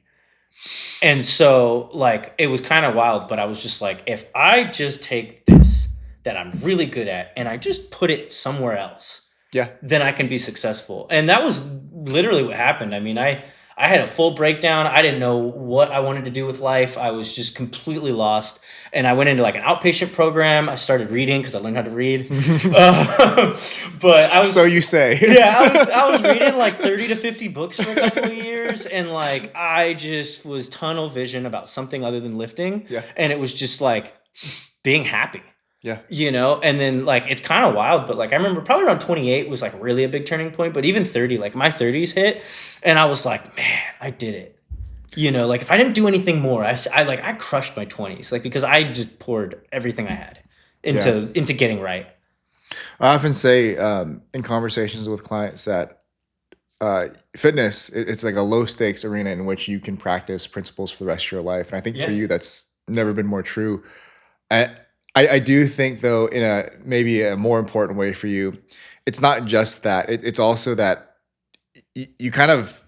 And so like it was kind of wild, but I was just like, if I just take this that I'm really good at and I just put it somewhere else, Yeah. then I can be successful. And that was literally what happened. I mean, I had a full breakdown. I didn't know what I wanted to do with life. I was just completely lost. And I went into like an outpatient program. I started reading because I learned how to read. But I was So you say. yeah, I was reading like 30 to 50 books for a couple of years, and like I just was tunnel vision about something other than lifting. Yeah. And it was just like being happy. Yeah. And then like it's kind of wild, but like I remember probably around 28 was like really a big turning point, but even 30, like my 30s hit, and I was like, man, I did it. Like if I didn't do anything more, I crushed my 20s, like because I just poured everything I had into getting right. I often say in conversations with clients that fitness, it's like a low stakes arena in which you can practice principles for the rest of your life. And I think for you, that's never been more true. I do think though, in a maybe a more important way for you, it's not just that. It's also that you kind of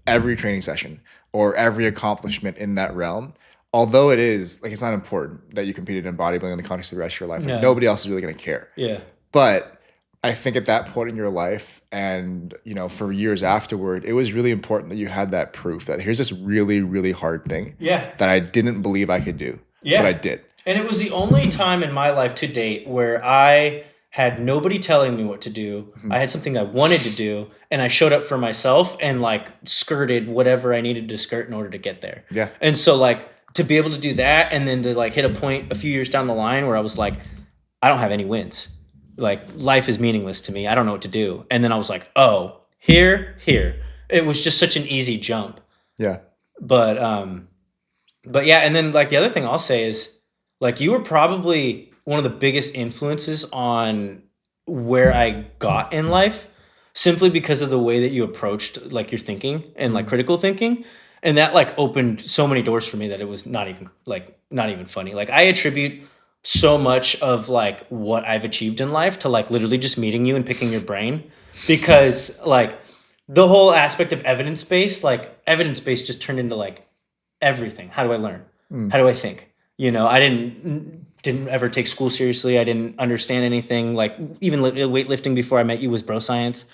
every training session or every accomplishment in that realm, although it is like it's not important that you competed in bodybuilding in the context of the rest of your life. Like, nobody else is really going to care. Yeah. But I think at that point in your life and, for years afterward, it was really important that you had that proof that here's this really, really hard thing that I didn't believe I could do, but I did. And it was the only time in my life to date where I had nobody telling me what to do. Mm-hmm. I had something I wanted to do, and I showed up for myself and like skirted whatever I needed to skirt in order to get there. Yeah. And so like to be able to do that and then to like hit a point a few years down the line where I was like, I don't have any wins. Like life is meaningless to me. I don't know what to do. And then I was like, oh, here. It was just such an easy jump. Yeah. But yeah. And then like the other thing I'll say is like, you were probably one of the biggest influences on where I got in life simply because of the way that you approached like your thinking and like critical thinking. And that like opened so many doors for me that it was not even funny. Like I attribute so much of like what I've achieved in life to like literally just meeting you and picking your brain, because like the whole aspect of evidence-based just turned into like everything. How do I learn? How do I think? I didn't ever take school seriously. I didn't understand anything. Like even weightlifting before I met you was bro science.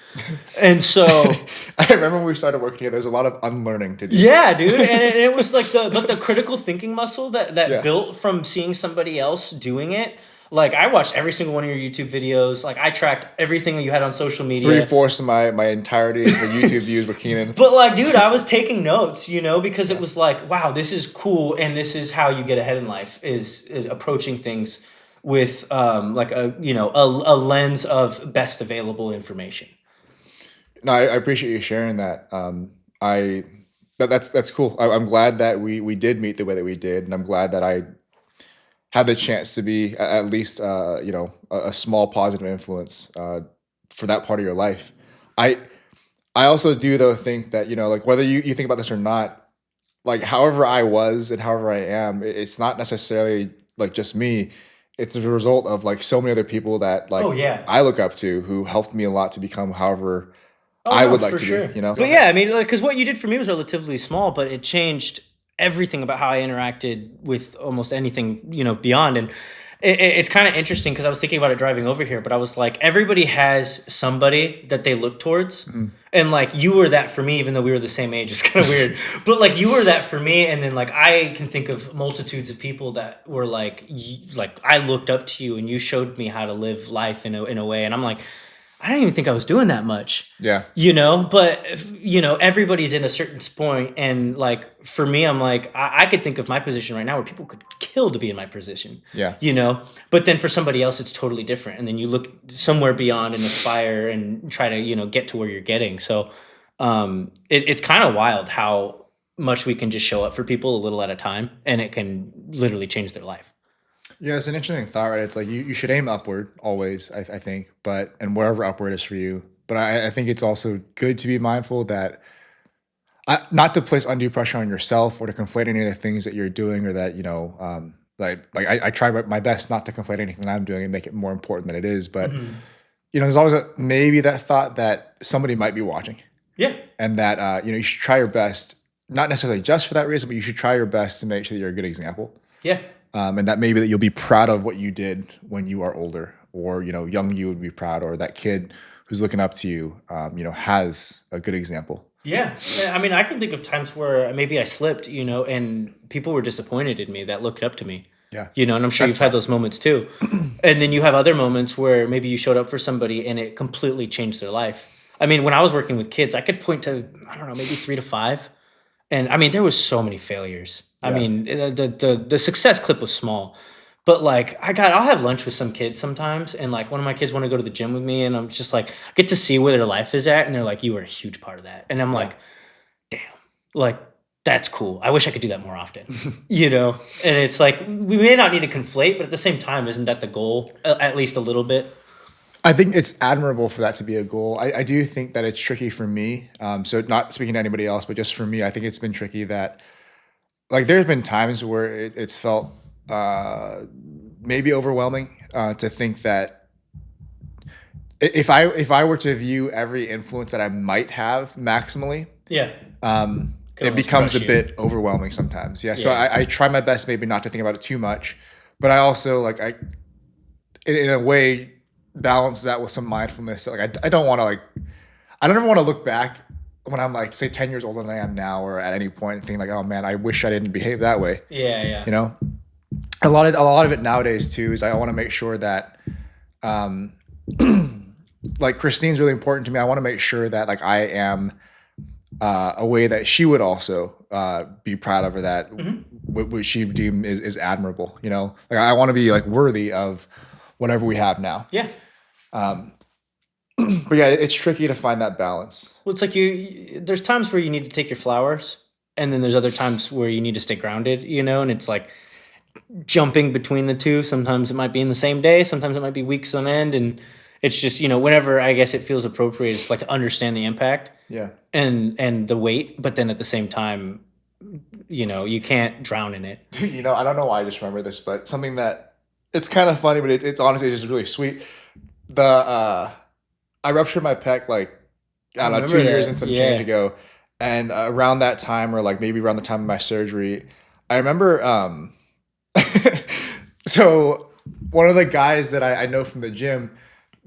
And so I remember when we started working together, there's a lot of unlearning to do. Yeah, dude. And it was like the critical thinking muscle that built from seeing somebody else doing it. Like I watched every single one of your YouTube videos. Like I tracked everything that you had on social media. 3/4 of my entirety of the YouTube views were Kenan. But like, dude, I was taking notes, because it was like, wow, this is cool, and this is how you get ahead in life is approaching things with like a lens of best available information. No, I appreciate you sharing that. That's cool. I'm glad that we did meet the way that we did, and I'm glad that I had the chance to be at least a small positive influence for that part of your life. I also do though think that like whether you think about this or not, like however I was and however I am, it's not necessarily like just me. It's a result of like so many other people that like I look up to who helped me a lot to become however I would like to be. But yeah, I mean, because what you did for me was relatively small, but it changed everything about how I interacted with almost anything, beyond. And it's kind of interesting because I was thinking about it driving over here, but I was like, everybody has somebody that they look towards. Mm-hmm. And like, you were that for me, even though we were the same age. It's kind of weird, but like you were that for me. And then like, I can think of multitudes of people that were like I looked up to you and you showed me how to live life in a way. And I'm like, I didn't even think I was doing that much. Yeah. But everybody's in a certain point. And like, for me, I'm like, I could think of my position right now where people could kill to be in my position. Yeah. But then for somebody else, it's totally different. And then you look somewhere beyond and aspire and try to, get to where you're getting. So it's kind of wild how much we can just show up for people a little at a time, and it can literally change their life. Yeah, it's an interesting thought, right? It's like you should aim upward always, I think, and wherever upward is for you. But I think it's also good to be mindful that not to place undue pressure on yourself or to conflate any of the things that you're doing, or that I try my best not to conflate anything I'm doing and make it more important than it is. But there's always maybe that thought that somebody might be watching. Yeah, and that you should try your best, not necessarily just for that reason, but you should try your best to make sure that you're a good example. Yeah. And that maybe that you'll be proud of what you did when you are older, or young you would be proud, or that kid who's looking up to you, has a good example. Yeah. I mean, I can think of times where maybe I slipped, and people were disappointed in me that looked up to me. Yeah. And I'm sure That's you've had tough. those moments too. And then you have other moments where maybe you showed up for somebody and it completely changed their life. I mean, when I was working with kids, I could point to, I don't know, maybe 3 to 5. And I mean, there was so many failures. I Yeah. mean, the success clip was small. But like I'll have lunch with some kids sometimes, and like one of my kids want to go to the gym with me, and I'm just like I get to see where their life is at, and they're like, "You were a huge part of that," and I'm Yeah. like, "Damn, like that's cool. I wish I could do that more often." And it's like we may not need to conflate, but at the same time, isn't that the goal? At least a little bit. I think it's admirable for that to be a goal. I do think that it's tricky for me. So not speaking to anybody else, but just for me, I think it's been tricky that like there's been times where it's felt maybe overwhelming to think that if I were to view every influence that I might have maximally, Yeah. Could it almost becomes a crush you. bit overwhelming sometimes. Yeah. So Yeah. I try my best maybe not to think about it too much, but I also like in a way balance that with some mindfulness. So, like I don't want to I don't ever want to look back when I'm like say 10 years older than I am now or at any point and think like, oh man, I wish I didn't behave that way. Yeah. A lot of it nowadays too is I want to make sure that like Christine's really important to me. I want to make sure that like I am a way that she would also be proud of her, that what she deemed is admirable. Like I want to be like worthy of whatever we have now. Yeah. But yeah, it's tricky to find that balance. Well, it's like there's times where you need to take your flowers, and then there's other times where you need to stay grounded, and it's like jumping between the two. Sometimes it might be in the same day, sometimes it might be weeks on end, and it's just, whenever I guess it feels appropriate, it's like to understand the impact Yeah. and the weight, but then at the same time, you can't drown in it. I don't know why I just remember this, but something that it's kind of funny, but it's honestly just really sweet. I ruptured my pec like I don't know 2 years and some change ago, and around that time or like maybe around the time of my surgery, I remember. So one of the guys that I know from the gym,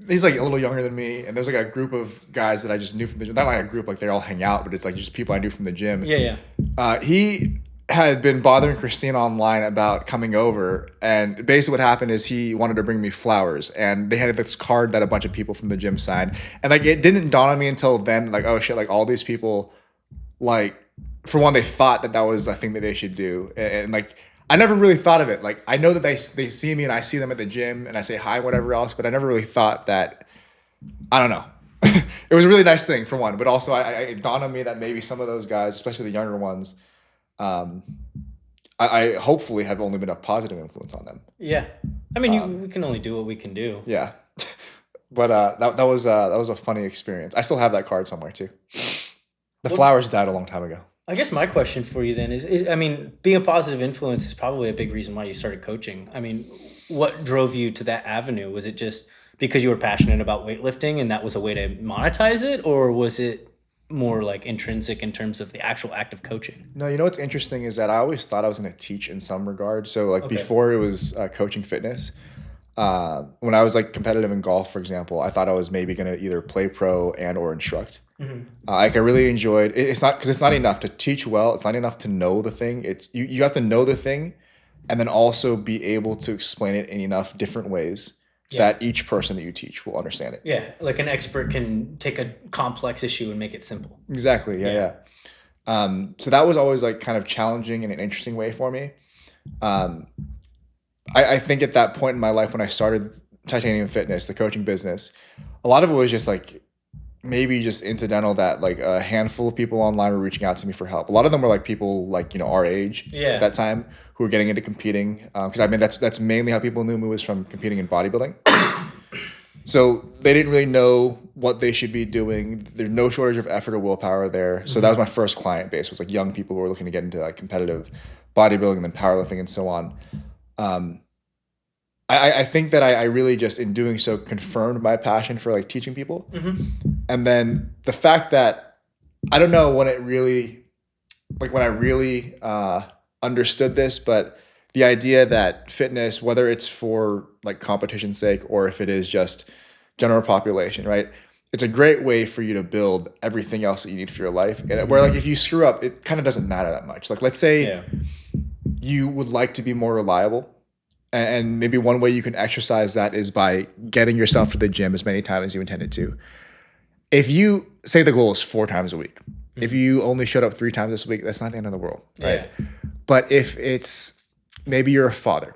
he's like a little younger than me, and there's like a group of guys that I just knew from the gym. Not like a group, like they all hang out, but it's like just people I knew from the gym. Yeah. He had been bothering Christine online about coming over, and basically what happened is he wanted to bring me flowers, and they had this card that a bunch of people from the gym signed, and like it didn't dawn on me until then, like, oh shit, like all these people, like for one, they thought that was a thing that they should do, and like I never really thought of it. Like I know that they see me and I see them at the gym and I say hi, whatever else, but I never really thought that. I don't know. It was a really nice thing for one, but also it dawned on me that maybe some of those guys, especially the younger ones, I hopefully have only been a positive influence on them. Yeah. I mean, we can only do what we can do. Yeah. But that was a funny experience. I still have that card somewhere too. The flowers died a long time ago. I guess my question for you then is, I mean, being a positive influence is probably a big reason why you started coaching. I mean, what drove you to that avenue? Was it just because you were passionate about weightlifting and that was a way to monetize it? Or was it more like intrinsic in terms of the actual act of coaching? No, what's interesting is that I always thought I was going to teach in some regard. So like before it was coaching fitness, when I was like competitive in golf, for example, I thought I was maybe going to either play pro and or instruct. Like I really enjoyed it's not because it's not enough to teach well. It's not enough to know the thing. It's you have to know the thing and then also be able to explain it in enough different ways that each person that you teach will understand it. Yeah, like an expert can take a complex issue and make it simple. Exactly. Yeah. So that was always like kind of challenging in an interesting way for me. I think at that point in my life when I started Titanium Fitness, the coaching business, a lot of it was just like maybe just incidental that like a handful of people online were reaching out to me for help. A lot of them were like people like, our age at that time who were getting into competing. Because I mean, that's mainly how people knew me, was from competing in bodybuilding. So they didn't really know what they should be doing. There's no shortage of effort or willpower there. So that was my first client base, was like young people who were looking to get into like competitive bodybuilding and then powerlifting and so on. I think that I really just in doing so confirmed my passion for like teaching people. And then the fact that I don't know when I really understood this, but the idea that fitness, whether it's for like competition's sake or if it is just general population, right? it's a great way for you to build everything else that you need for your life. And where like if you screw up, it kind of doesn't matter that much. Like let's say you would like to be more reliable. And maybe one way you can exercise that is by getting yourself to the gym as many times as you intended to. If you say the goal is 4 times a week, if you only showed up 3 times this week, that's not the end of the world, right? Yeah. But if it's maybe you're a father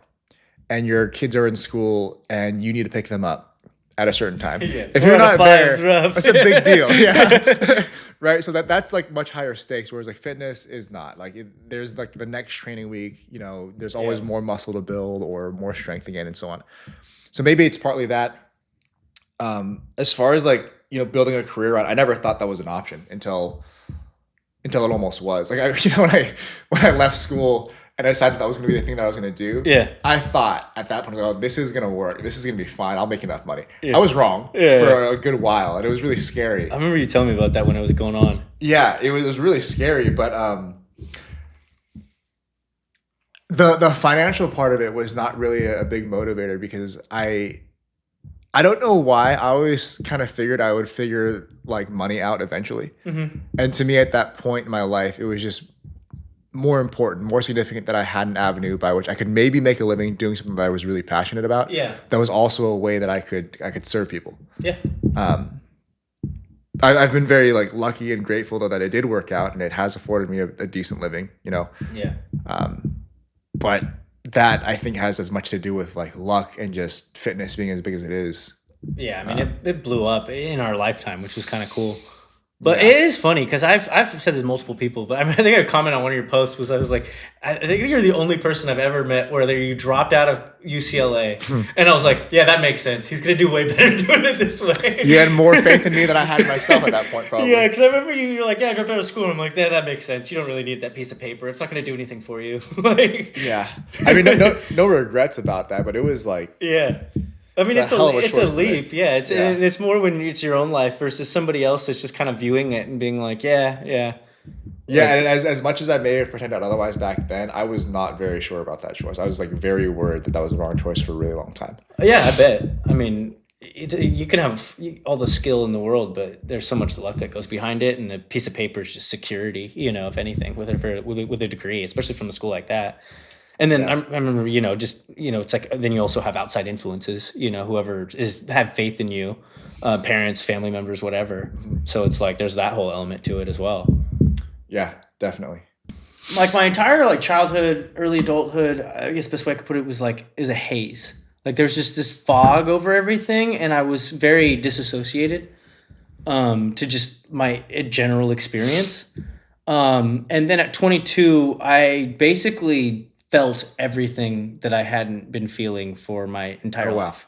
and your kids are in school and you need to pick them up at a certain time. Yeah, if you're not there, that's a big deal. Yeah. Right. So that's like much higher stakes. Whereas like fitness is not like there's like the next training week, you know, there's always more muscle to build or more strength again and so on. So maybe it's partly that. As far as like, you know, building a career on, I never thought that was an option until it almost was. Like when I left school and I decided that was going to be the thing that I was going to do. Yeah. I thought at that point, oh, this is going to work. This is going to be fine. I'll make enough money. Yeah. I was wrong for a good while, and it was really scary. I remember you telling me about that when it was going on. Yeah, it was really scary, but the financial part of it was not really a big motivator because I don't know why. I always kind of figured I would figure like money out eventually. Mm-hmm. And to me at that point in my life, it was just more important, more significant that I had an avenue by which I could maybe make a living doing something that I was really passionate about. Yeah. That was also a way that I could serve people. Yeah. I've been very like lucky and grateful though that it did work out and it has afforded me a decent living, you know? Yeah. But that I think has as much to do with like luck and just fitness being as big as it is. Yeah. I mean, it blew up in our lifetime, which was kind of cool. But it is funny because I've said this to multiple people, but I think a comment on one of your posts was I was like, I think you're the only person I've ever met where you dropped out of UCLA. And I was like, yeah, that makes sense. He's going to do way better doing it this way. You had more faith in me than I had in myself at that point, probably. Yeah, because I remember you're like, yeah, I dropped out of school. And I'm like, yeah, that makes sense. You don't really need that piece of paper. It's not going to do anything for you. Like, yeah. I mean, no regrets about that, but it was like... Yeah. I mean, it's a leap. Yeah, it's more when it's your own life versus somebody else that's just kind of viewing it and being like, yeah. Yeah, and as much as I may have pretended otherwise back then, I was not very sure about that choice. I was like very worried that was the wrong choice for a really long time. Yeah, I bet. I mean, you can have all the skill in the world, but there's so much luck that goes behind it, and a piece of paper is just security, you know, if anything, with a degree, especially from a school like that. And then I remember, you know, just, you know, it's like, then you also have outside influences, you know, whoever have faith in you, parents, family members, whatever. So it's like, there's that whole element to it as well. Yeah, definitely. Like my entire like childhood, early adulthood, I guess the best way I could put it was like, is a haze. Like there's just this fog over everything. And I was very disassociated to just my general experience. And then at 22, I basically felt everything that I hadn't been feeling for my entire life.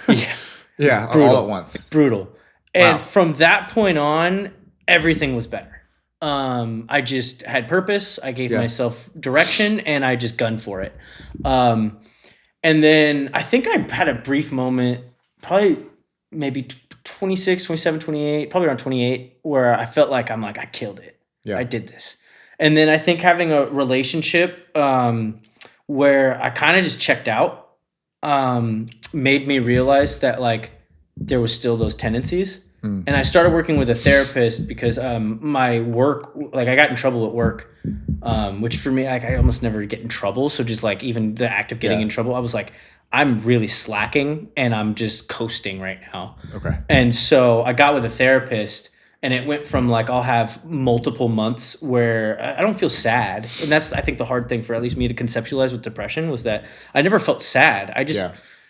Yeah. Yeah, all at once. It's brutal. And from that point on, everything was better. I just had purpose. I gave myself direction and I just gunned for it. And then I think I had a brief moment, probably maybe 26, 27, 28, probably around 28, where I felt like I killed it. Yeah. I did this. And then I think having a relationship where I kind of just checked out made me realize that like there was still those tendencies. And I started working with a therapist because my work, like I got in trouble at work, which for me, like I almost never get in trouble. So just like even the act of getting in trouble, I was like, I'm really slacking and I'm just coasting right now. Okay. And so I got with a therapist. And it went from like, I'll have multiple months where I don't feel sad. And that's, I think, the hard thing for at least me to conceptualize with depression was that I never felt sad. I just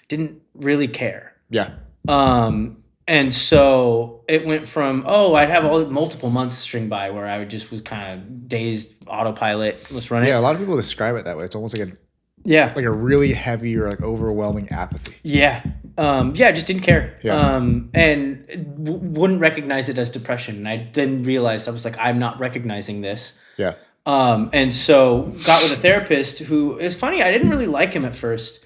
didn't really care. Yeah. And so it went from, I'd have multiple months string by where I was kind of dazed autopilot. Let's run it. Yeah, a lot of people describe it that way. It's almost like a really heavy or like overwhelming apathy. Yeah. I just didn't care. Yeah. And wouldn't recognize it as depression. And I then realized I was like, I'm not recognizing this. Yeah. And so got with a therapist who is funny. I didn't really like him at first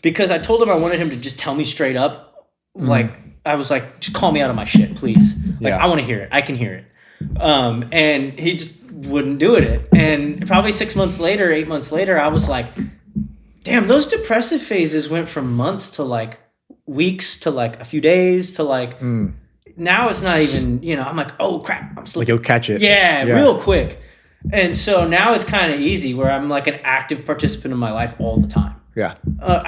because I told him I wanted him to just tell me straight up. Like, I was like, just call me out of my shit, please. Like, I want to hear it. I can hear it. And he just wouldn't do it. And probably 8 months later, I was like, damn, those depressive phases went from months to like weeks to like a few days to like, now it's not even, I'm like, oh crap, I'm Like slipping. you'll catch it. Yeah, real quick. And so now it's kind of easy where I'm like an active participant in my life all the time. Yeah.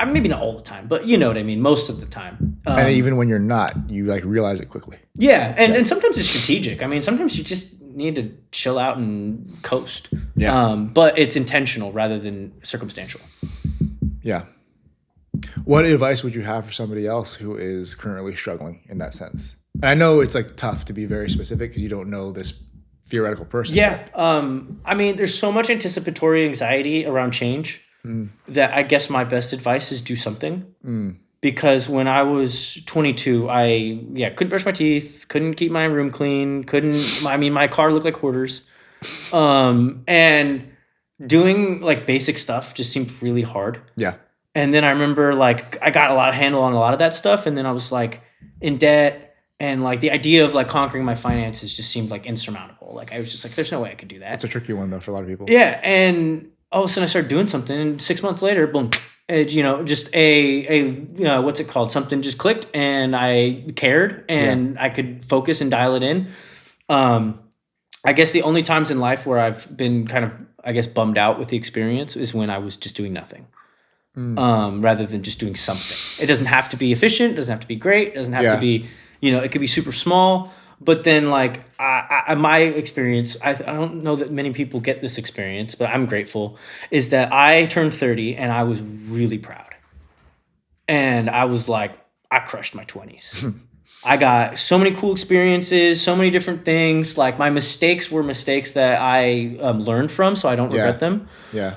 Maybe not all the time, but you know what I mean, most of the time. And even when you're not, you like realize it quickly. Yeah, and sometimes it's strategic. I mean, sometimes you just need to chill out and coast. Yeah. But it's intentional rather than circumstantial. Yeah. What advice would you have for somebody else who is currently struggling in that sense? And I know it's like tough to be very specific because you don't know this theoretical person. Yeah. I mean, there's so much anticipatory anxiety around change that I guess my best advice is do something. Because when I was 22, I couldn't brush my teeth, couldn't keep my room clean, my car looked like hoarders. And doing like basic stuff just seemed really hard. Yeah. And then I remember like I got a lot of handle on a lot of that stuff. And then I was like in debt. And like the idea of like conquering my finances just seemed like insurmountable. Like I was just like, there's no way I could do that. It's a tricky one though for a lot of people. Yeah. And all of a sudden I started doing something, and 6 months later, boom, just what's it called? Something just clicked, and I cared, and I could focus and dial it in. I guess the only times in life where I've been kind of, I guess, bummed out with the experience is when I was just doing nothing. Rather than just doing something. It doesn't have to be efficient. It doesn't have to be great. It doesn't have to be, it could be super small. But then like my experience, I don't know that many people get this experience, but I'm grateful, is that I turned 30 and I was really proud. And I was like, I crushed my 20s. I got so many cool experiences, so many different things. Like my mistakes were mistakes that I learned from, so I don't regret them. Yeah.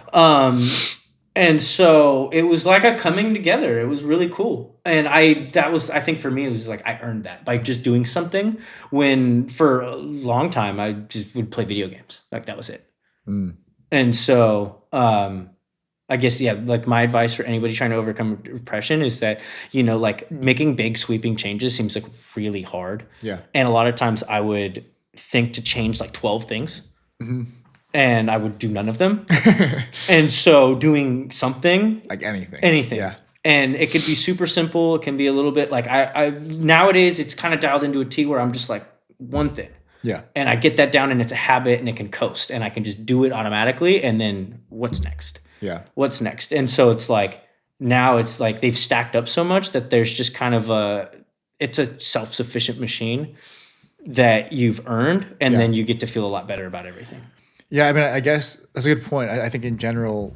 And so it was like a coming together. It was really cool. And I think for me, it was like I earned that by just doing something, when for a long time I just would play video games. Like that was it. And so I guess, like my advice for anybody trying to overcome depression is that, like making big sweeping changes seems like really hard. Yeah. And a lot of times I would think to change like 12 things. And I would do none of them. And so doing something. Like anything. Yeah. And it could be super simple. It can be a little bit like I nowadays it's kind of dialed into a T where I'm just like one thing. Yeah. And I get that down, and it's a habit, and it can coast, and I can just do it automatically. And then what's next? Yeah. What's next? And so it's like now it's like they've stacked up so much that there's just kind of it's a self-sufficient machine that you've earned, and then you get to feel a lot better about everything. Yeah, I mean, I guess that's a good point. I think in general,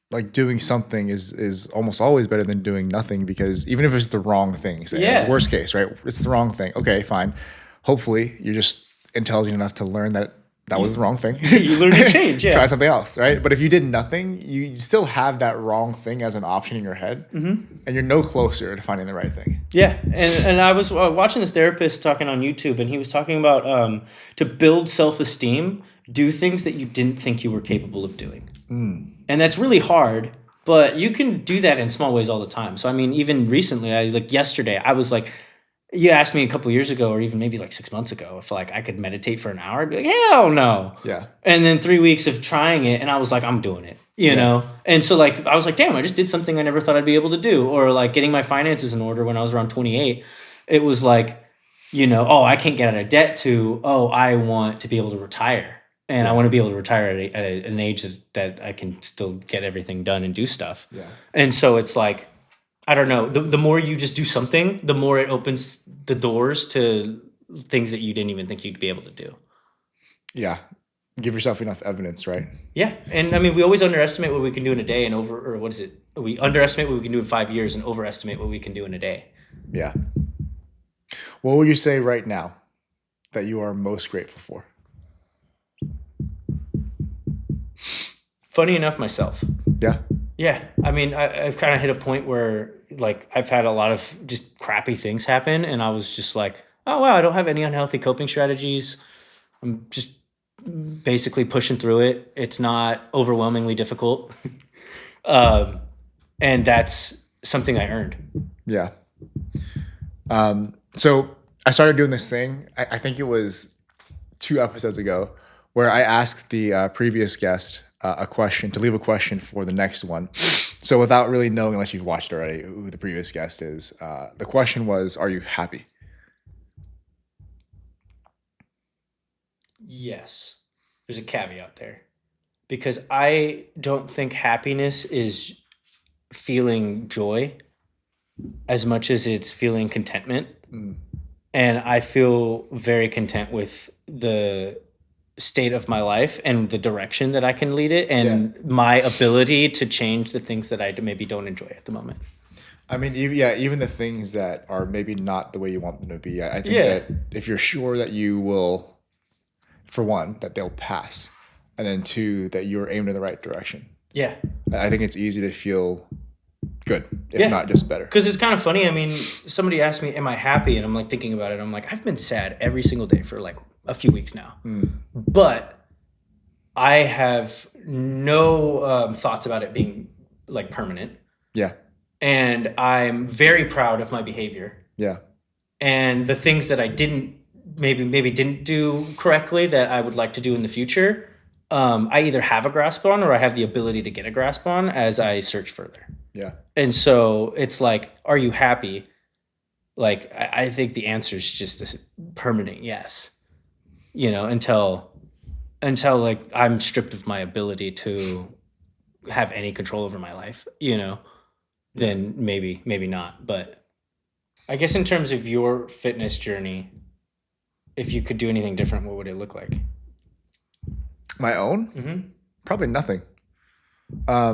like doing something is almost always better than doing nothing, because even if it's the wrong thing, say, worst case, right? It's the wrong thing. Okay, fine. Hopefully, you're just intelligent enough to learn that was the wrong thing. You learn to change, Try something else, right? But if you did nothing, you still have that wrong thing as an option in your head, and you're no closer to finding the right thing. Yeah, and I was watching this therapist talking on YouTube, and he was talking about to build self-esteem, do things that you didn't think you were capable of doing. And that's really hard, but you can do that in small ways all the time. So, I mean, even recently, yesterday, I was like, you asked me a couple years ago, or even maybe like 6 months ago, if like I could meditate for an hour, I'd be like, hell no. Yeah. And then 3 weeks of trying it, and I was like, I'm doing it, you know? And so like, I was like, damn, I just did something I never thought I'd be able to do. Or like getting my finances in order when I was around 28. It was like, I can't get out of debt, to, I want to be able to retire. And I want to be able to retire at an age that I can still get everything done and do stuff. Yeah. And so it's like, I don't know, the more you just do something, the more it opens the doors to things that you didn't even think you'd be able to do. Yeah. Give yourself enough evidence, right? Yeah. And I mean, we always underestimate what we can do in a day, and we underestimate what we can do in 5 years and overestimate what we can do in a day. Yeah. What would you say right now that you are most grateful for? Funny enough, myself. Yeah. Yeah. I mean, I've kind of hit a point where like I've had a lot of just crappy things happen, and I was just like, oh, wow, I don't have any unhealthy coping strategies. I'm just basically pushing through it. It's not overwhelmingly difficult. And that's something I earned. Yeah. So I started doing this thing, I think it was 2 episodes ago, where I asked the previous guest a question, to leave a question for the next one. So without really knowing, unless you've watched already, who the previous guest is, the question was, are you happy? Yes. There's a caveat there. Because I don't think happiness is feeling joy as much as it's feeling contentment. And I feel very content with the state of my life and the direction that I can lead it and my ability to change the things that I maybe don't enjoy at the moment. I mean, even the things that are maybe not the way you want them to be. I think Yeah. that if you're sure that you will, for one, that they'll pass, and then two, that you're aimed in the right direction. Yeah. I think it's easy to feel good, if Yeah. not just better. Because it's kind of funny. I mean, somebody asked me, am I happy? And I'm like thinking about it. I'm like, I've been sad every single day for like a few weeks now. But I have no thoughts about it being like permanent. Yeah. And I'm very proud of my behavior. Yeah. And the things that I maybe didn't do correctly that I would like to do in the future, I either have a grasp on or I have the ability to get a grasp on as I search further. Yeah. And so it's like, are you happy? Like, I think the answer is just a permanent yes, until like I'm stripped of my ability to have any control over my life, then maybe not. But I guess in terms of your fitness journey, if you could do anything different, what would it look like? My own? Mm-hmm. Probably nothing. I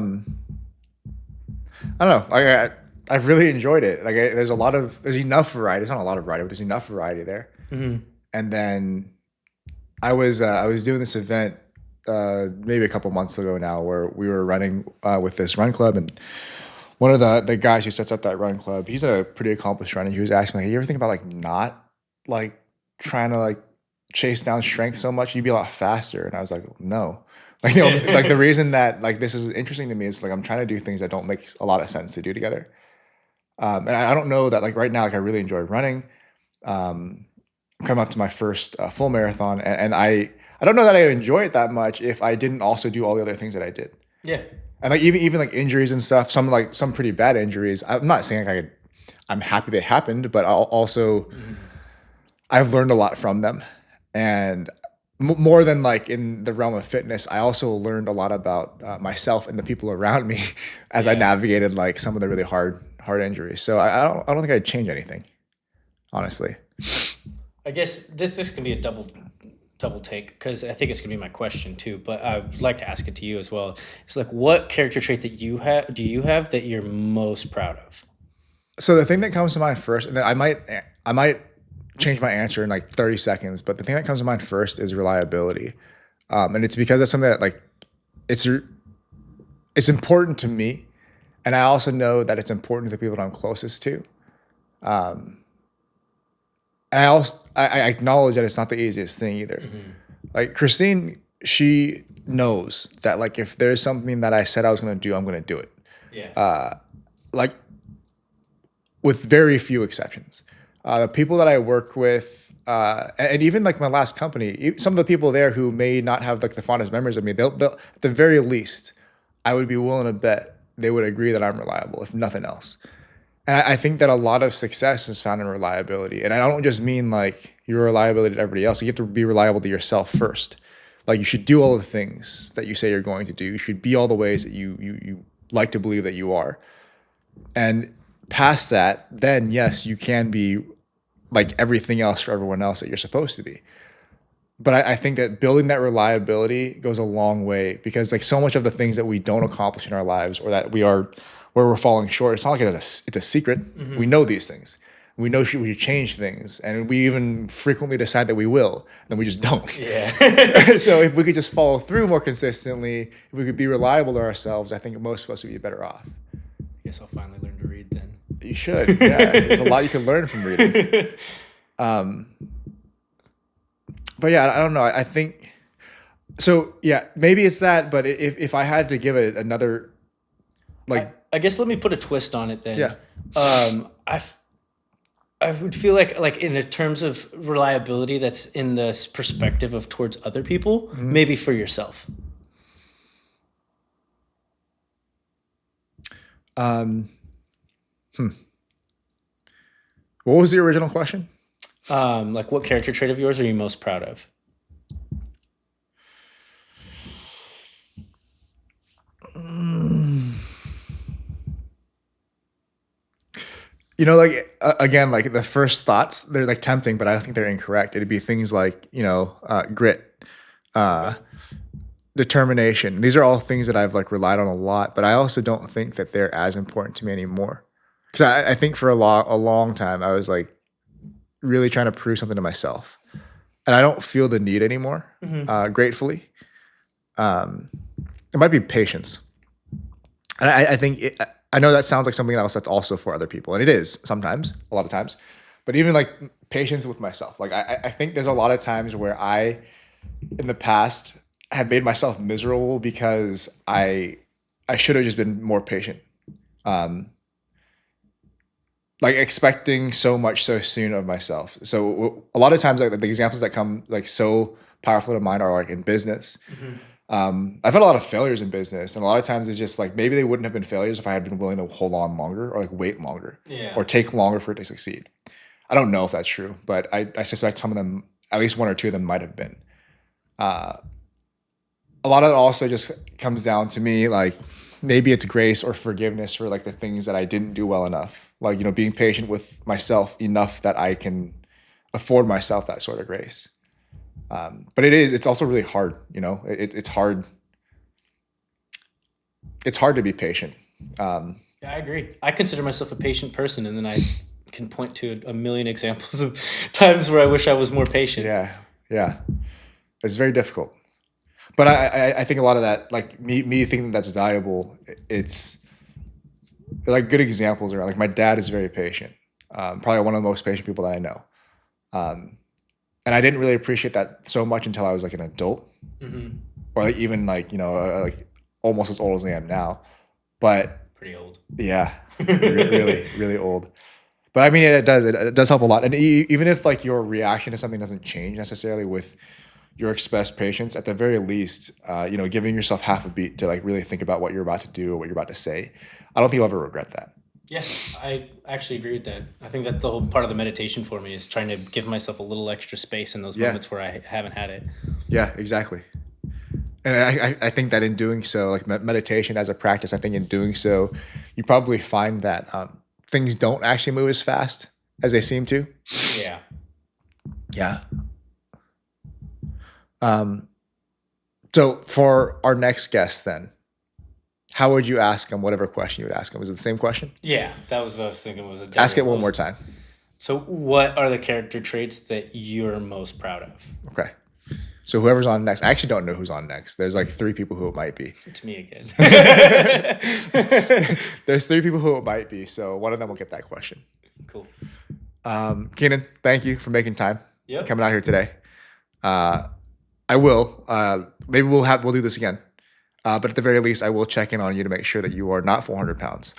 don't know. I've really enjoyed it. Like, there's enough variety. It's not a lot of variety, but there's enough variety there. Mm-hmm. And then I was doing this event maybe a couple months ago now, where we were running with this run club, and one of the guys who sets up that run club, he's a pretty accomplished runner. He was asking me, like, you ever think about like not like trying to like chase down strength so much? You'd be a lot faster. And I was like, no. Like, like the reason that like this is interesting to me is like I'm trying to do things that don't make a lot of sense to do together. And I don't know that like right now, like I really enjoyed running. Come up to my first full marathon, and I don't know that I would enjoy it that much if I didn't also do all the other things that I did. Yeah. And like even like injuries and stuff, some pretty bad injuries. I'm not saying like I'm happy they happened, but I've learned a lot from them, and more than like in the realm of fitness, I also learned a lot about myself and the people around me as I navigated like some of the really hard injuries. So I don't think I'd change anything, honestly. I guess this can be a double take, because I think it's gonna be my question too. But I'd like to ask it to you as well. It's like, what character trait do you have that you're most proud of? So the thing that comes to mind first, and then I might change my answer in like 30 seconds, but the thing that comes to mind first is reliability. And it's because it's something that like it's important to me, and I also know that it's important to the people that I'm closest to. And I acknowledge that it's not the easiest thing either. Mm-hmm. Like Christine, she knows that like if there's something that I said I was going to do, I'm going to do it. Yeah. Like with very few exceptions. The people that I work with, and even like my last company, some of the people there who may not have like the fondest memories of me, they'll at the very least, I would be willing to bet they would agree that I'm reliable, if nothing else. And I think that a lot of success is found in reliability. And I don't just mean like your reliability to everybody else. You have to be reliable to yourself first. Like you should do all the things that you say you're going to do. You should be all the ways that you like to believe that you are. And past that, then yes, you can be like everything else for everyone else that you're supposed to be. But I think that building that reliability goes a long way, because like so much of the things that we don't accomplish in our lives, or that where we're falling short, it's not like it's a secret. Mm-hmm. We know these things. We know we should change things, and we even frequently decide that we will, then we just don't. Yeah. So if we could just follow through more consistently, if we could be reliable to ourselves, I think most of us would be better off. I guess I'll finally learn to read then. You should. Yeah, there's a lot you can learn from reading. But yeah, I don't know. I think so. Yeah, maybe it's that. But if I had to give it another, like, I guess let me put a twist on it then. Yeah. I would feel like in terms of reliability, that's in the perspective of towards other people, mm-hmm. maybe for yourself. What was the original question? Like what character trait of yours are you most proud of? Like again, like the first thoughts, they're like tempting, but I don't think they're incorrect. It'd be things like, grit, uh, determination. These are all things that I've like relied on a lot, but I also don't think that they're as important to me anymore. Because I think for a long time, I was like really trying to prove something to myself, and I don't feel the need anymore. Gratefully, it might be patience, and I think I know that sounds like something else that's also for other people, and it is sometimes, a lot of times, but even like patience with myself. Like I think there's a lot of times where I, in the past, have made myself miserable because I should have just been more patient. Like expecting so much so soon of myself. So a lot of times, like the examples that come like so powerful to mind are like in business. I've had a lot of failures in business, and a lot of times it's just like maybe they wouldn't have been failures if I had been willing to hold on longer or like wait longer, or take longer for it to succeed. I don't know if that's true, but I suspect some of them, at least one or two of them, might have been. A lot of it also just comes down to me like maybe it's grace or forgiveness for like the things that I didn't do well enough. Like, being patient with myself enough that I can afford myself that sort of grace. But it's also really hard, it's hard. It's hard to be patient. Yeah, I agree. I consider myself a patient person, and then I can point to a million examples of times where I wish I was more patient. Yeah. It's very difficult. But I think a lot of that, like me thinking that's valuable, it's like good examples around. Like my dad is very patient, probably one of the most patient people that I know. And I didn't really appreciate that so much until I was like an adult, or like even like like almost as old as I am now. But pretty old. Yeah, really, really old. But I mean, it does help a lot. And even if like your reaction to something doesn't change necessarily with your expressed patience, at the very least, giving yourself half a beat to like really think about what you're about to do or what you're about to say, I don't think you'll ever regret that. Yeah, I actually agree with that. I think that's the whole part of the meditation for me, is trying to give myself a little extra space in those moments where I haven't had it. Yeah, exactly. And I think that in doing so, like meditation as a practice, I think in doing so, you probably find that things don't actually move as fast as they seem to. Yeah. Yeah. So for our next guest then, how would you ask him whatever question you would ask him? Was it the same question? Yeah, that was what I was thinking. Ask it one more time. So what are the character traits that you're most proud of? Okay. So whoever's on next, I actually don't know who's on next. There's like 3 people who it might be. It's me again. There's 3 people who it might be. So one of them will get that question. Cool. Kenan, thank you for making time. Yep. Coming out here today. I will. Maybe we'll do this again. But at the very least, I will check in on you to make sure that you are not 400 pounds.